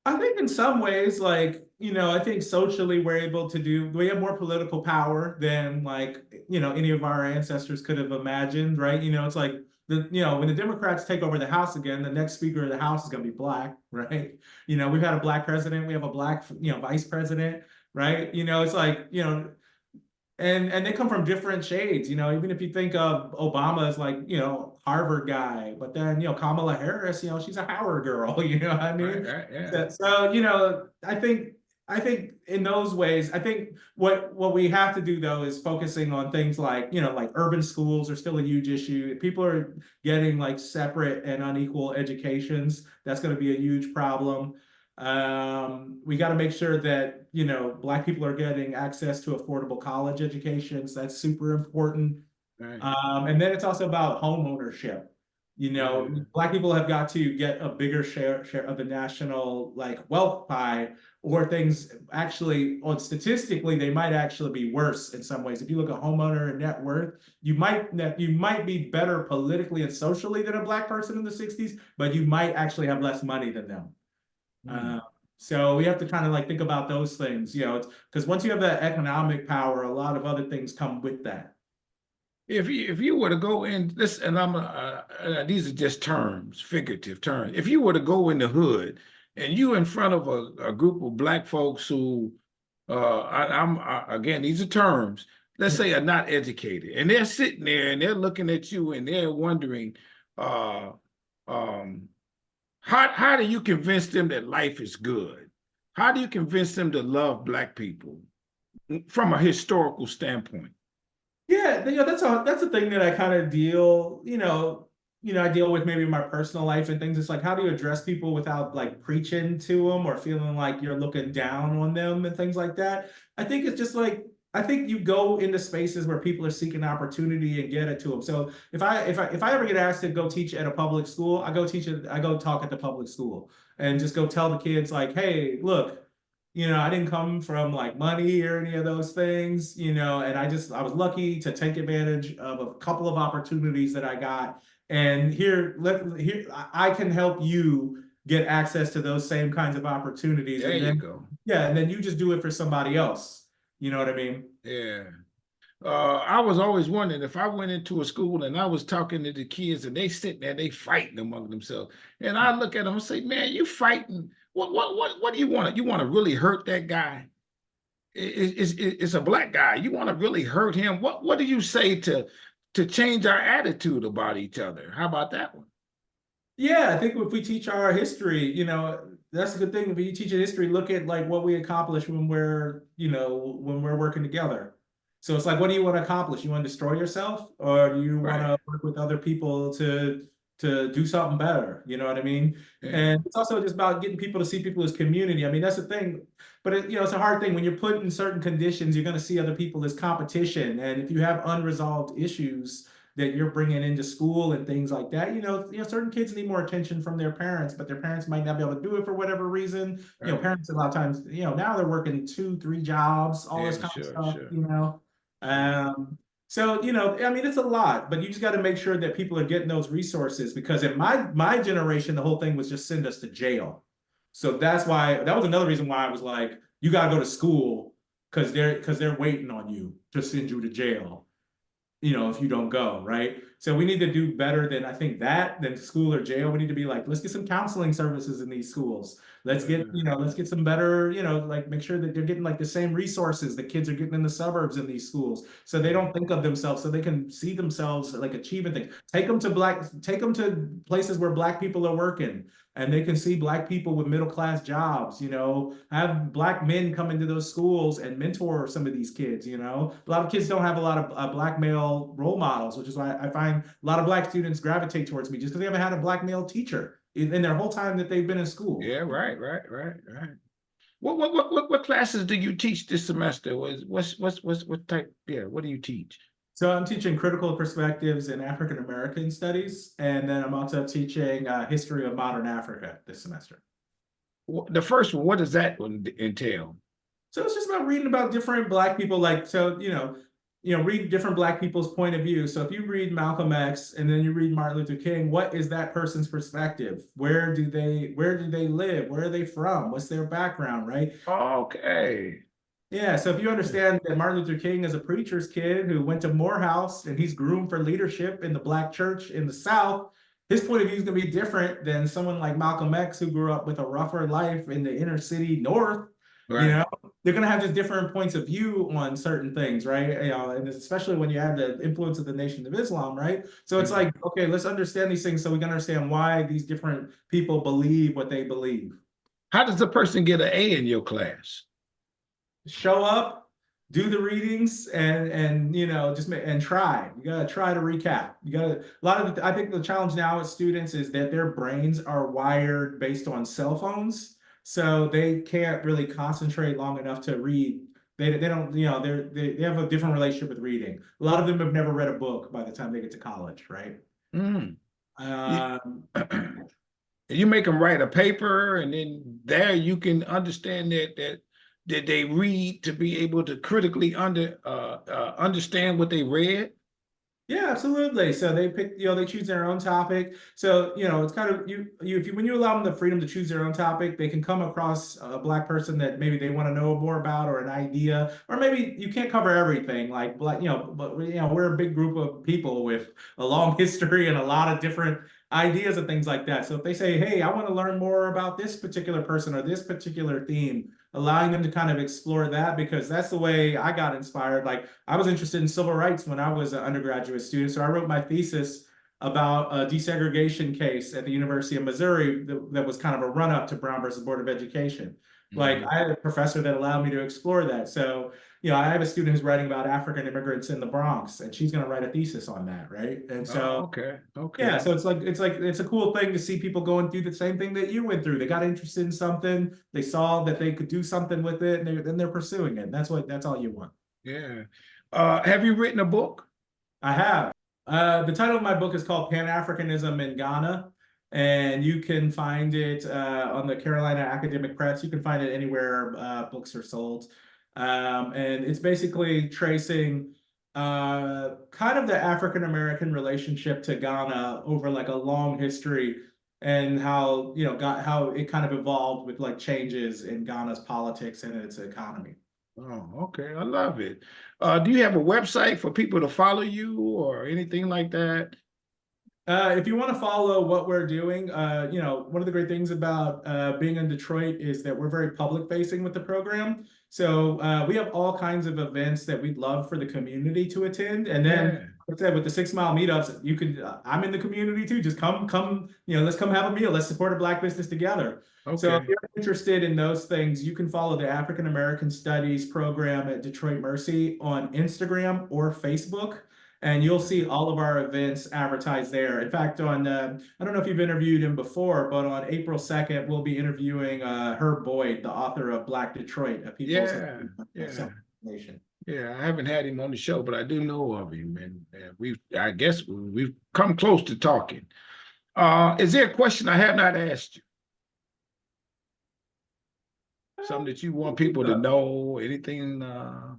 I think in some ways, like, I think socially we have more political power than like, any of our ancestors could have imagined, right? It's like when the Democrats take over the House again, the next Speaker of the House is going to be Black, right? We've had a Black president, we have a Black, vice president, right? It's like, and they come from different shades, even if you think of Obama as like, Harvard guy, but then, Kamala Harris, she's a Howard girl, you know what I mean? Right. Yeah. So, I think in those ways, I think what we have to do though is focusing on things like, like urban schools are still a huge issue. People are getting like separate and unequal educations. That's going to be a huge problem. We got to make sure that, Black people are getting access to affordable college educations. That's super important. Right. And then it's also about home ownership. You know, Yeah. Black people have got to get a bigger share of the national like wealth pie, or things actually, on statistically, they might actually be worse in some ways. If you look at homeowner and net worth, you might be better politically and socially than a Black person in the 60s, but you might actually have less money than them. Mm. Uh, so we have to kind of like think about those things, it's because once you have that economic power, a lot of other things come with that. If you were to go in this, and these are just terms, figurative terms. If you were to go in the hood and you in front of a group of Black folks who, again, these are terms, let's Yeah. say are not educated, and they're sitting there and they're looking at you and they're wondering, uh, um, how do you convince them that life is good? How do you convince them to love Black people from a historical standpoint? Yeah, that's a thing that I kind of deal, I deal with maybe in my personal life and things. It's like, how do you address people without like preaching to them or feeling like you're looking down on them and things like that? I think it's just like, I think you go into spaces where people are seeking opportunity and get it to them. So if I ever get asked to go teach at a public school, I go talk at the public school and just go tell the kids like, hey, look, I didn't come from like money or any of those things, and I was lucky to take advantage of a couple of opportunities that I got. And I can help you get access to those same kinds of opportunities. There And you then, go. yeah, and then you just do it for somebody else. You know what I mean? Yeah. I was always wondering if I went into a school and I was talking to the kids and they sitting there, they fighting among themselves. And I look at them and say, man, you fighting. What do you want? You want to really hurt that guy? It's a Black guy. You want to really hurt him? What do you say to change our attitude about each other? How about that one? Yeah, I think if we teach our history, that's a good thing. If you teach a history, look at like what we accomplish when we're working together. So it's like, what do you want to accomplish? You want to destroy yourself, or do you want Right. to work with other people to do something better? You know what I mean? Yeah. And it's also just about getting people to see people as community. I mean, that's the thing. But it's a hard thing when you're put in certain conditions. You're going to see other people as competition, and if you have unresolved issues that you're bringing into school and things like that. Certain kids need more attention from their parents, but their parents might not be able to do it for whatever reason. Right. Parents a lot of times, now they're working 2, 3 jobs, all this Yeah. kind of Sure. stuff. Sure. Sure. So I mean, it's a lot, but you just got to make sure that people are getting those resources, because in my generation, the whole thing was just send us to jail. So that was another reason why I was like, you got to go to school because they're waiting on you to send you to jail, if you don't go, right? So we need to do better than school or jail. We need to be like, let's get some counseling services in these schools. Let's get some better, like make sure that they're getting like the same resources that kids are getting in the suburbs in these schools. So they don't think of themselves, so they can see themselves like achieving things. Take them to places where Black people are working, and they can see Black people with middle class jobs. Have Black men come into those schools and mentor some of these kids. A lot of kids don't have a lot of Black male role models, which is why I find a lot of Black students gravitate towards me, just because they haven't had a Black male teacher in their whole time that they've been in school. Yeah. Right. Right. Right. Right. What classes do you teach this semester? What type? Yeah, what do you teach? So I'm teaching critical perspectives in African American studies, and then I'm also teaching history of modern Africa this semester. The first one, what does that one entail? So it's just about reading about different Black people, read different Black people's point of view. So if you read Malcolm X and then you read Martin Luther King, what is that person's perspective? Where do they live? Where are they from? What's their background, right? Okay. Yeah, so if you understand that Martin Luther King is a preacher's kid who went to Morehouse and he's groomed for leadership in the Black church in the South, his point of view is going to be different than someone like Malcolm X who grew up with a rougher life in the inner city North. You Right. know, they're going to have just different points of view on certain things, right? And especially when you have the influence of the Nation of Islam, right? So it's Mhm. like, okay, let's understand these things so we can understand why these different people believe what they believe. How does a person get an A in your class? Show up, do the readings, and just and try. You gotta try to recap. You gotta I think the challenge now with students is that their brains are wired based on cell phones, so they can't really concentrate long enough to read. They don't, they have a different relationship with reading. A lot of them have never read a book by the time they get to college, right? Mm. You, Um, you make them write a paper, and then there you can understand that they read to be able to critically understand what they read. Yeah, absolutely. So they pick, they choose their own topic. So, it's kind of if you when you allow them the freedom to choose their own topic, they can come across a Black person that maybe they want to know more about, or an idea, or maybe you can't cover everything. Like Black, but we're a big group of people with a long history and a lot of different ideas and things like that. So if they say, "Hey, I want to learn more about this particular person or this particular theme," allowing them to kind of explore that, because that's the way I got inspired. Like, I was interested in civil rights when I was an undergraduate student. So I wrote my thesis about a desegregation case at the University of Missouri that was kind of a run up to Brown versus Board of Education. Like, Mhm. I had a professor that allowed me to explore that. So, I have a student who's writing about African immigrants in the Bronx, and she's going to write a thesis on that, right? And so, Oh, okay, yeah, okay. so it's a cool thing to see people going through the same thing that you went through. They got interested in something, they saw that they could do something with it, and then they're pursuing it. That's all you want. Yeah. Have you written a book? I have. The title of my book is called Pan-Africanism in Ghana, and you can find it on the Carolina Academic Press. You can find it anywhere books are sold. And it's basically tracing kind of the African American relationship to Ghana over like a long history, and how how it kind of evolved with like changes in Ghana's politics and its economy. Oh, okay. I love it. Do you have a website for people to follow you or anything like that? If you want to follow what we're doing, one of the great things about being in Detroit is that we're very public facing with the program. So we have all kinds of events that we'd love for the community to attend. And then, Yeah. like I said, with the 6 Mile meetups, you could, I'm in the community too. Just come, let's come have a meal. Let's support a Black business together. So if Okay. you're interested in those things, you can follow the African American Studies program at Detroit Mercy on Instagram or Facebook, and you'll see all of our events advertised there. In fact, I don't know if you've interviewed him before, but on April 2nd, we'll be interviewing Herb Boyd, the author of Black Detroit, A People's Yeah. Yeah. Nation. Yeah. I haven't had him on the show, but I do know of him, and I guess we've come close to talking. Is there a question I have not asked you? Something that you want people to know? Anything? No,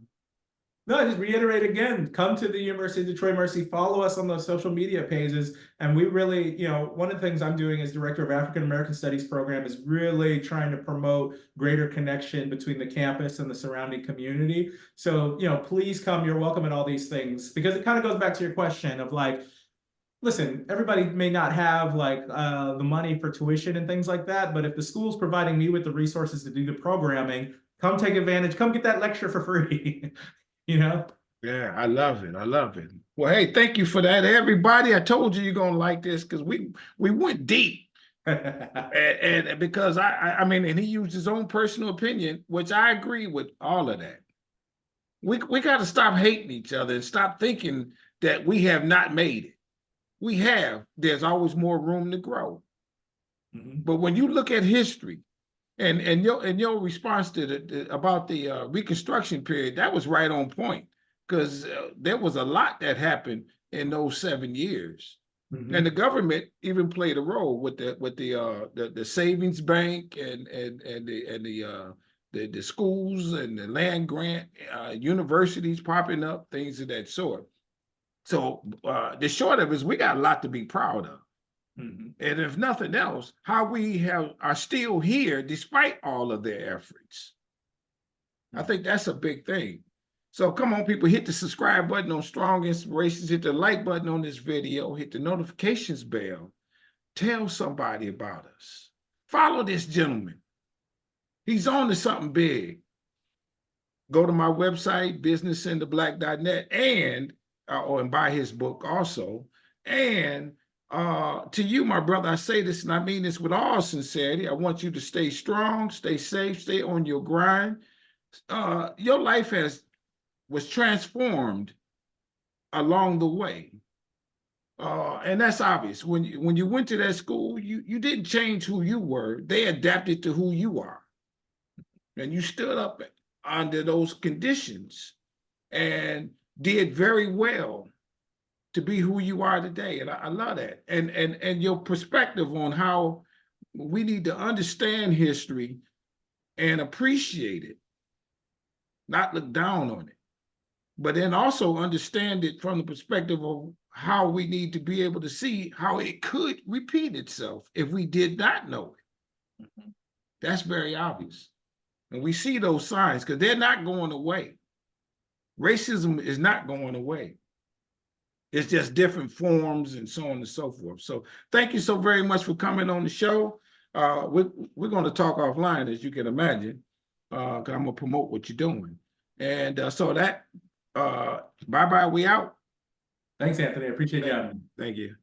I just reiterate again, come to the University of Detroit Mercy, follow us on those social media pages. And we really, one of the things I'm doing as director of African American Studies program is really trying to promote greater connection between the campus and the surrounding community. So, please come, you're welcome at all these things, because it kind of goes back to your question of like, listen, everybody may not have like the money for tuition and things like that, but if the school's providing me with the resources to do the programming, come take advantage, come get that lecture for free. you know? Yeah, I love it. I love it. Well, hey, thank you for that, everybody. I told you you're gonna like this because we went deep, and because I mean, and he used his own personal opinion, which I agree with all of that. We got to stop hating each other and stop thinking that we have not made it. We have. There's always more room to grow. Mhm. But when you look at history, and your response to about the Reconstruction period, that was right on point, because there was a lot that happened in those 7 years, and the Mhm. government even played a role with the savings bank and the schools and the land grant, universities popping up, things of that sort. So the short of it is we got a lot to be proud of. Mhm. And if nothing else, how we are still here despite all of their efforts. I think that's a big thing. So come on, people, hit the subscribe button on Strong Inspirations, hit the like button on this video, hit the notifications bell, tell somebody about us. Follow this gentleman. He's on to something big. Go to my website, businessintheblack.net, and buy his book also. And to you, my brother, I say this and I mean this with all sincerity. I want you to stay strong, stay safe, stay on your grind. Your life was transformed along the way. And that's obvious. When you went to that school, you didn't change who you were. They adapted to who you are. And you stood up under those conditions and did very well to be who you are today. And I love that. And your perspective on how we need to understand history and appreciate it, not look down on it, but then also understand it from the perspective of how we need to be able to see how it could repeat itself if we did not know it. Mm-hmm. That's very obvious. And we see those signs because they're not going away. Racism is not going away. It's just different forms and so on and so forth. So thank you so very much for coming on the show. We're going to talk offline, as you can imagine, because I'm going to promote what you're doing. And so that, bye-bye, we out. Thanks, Anthony. I appreciate you having me. Thank you.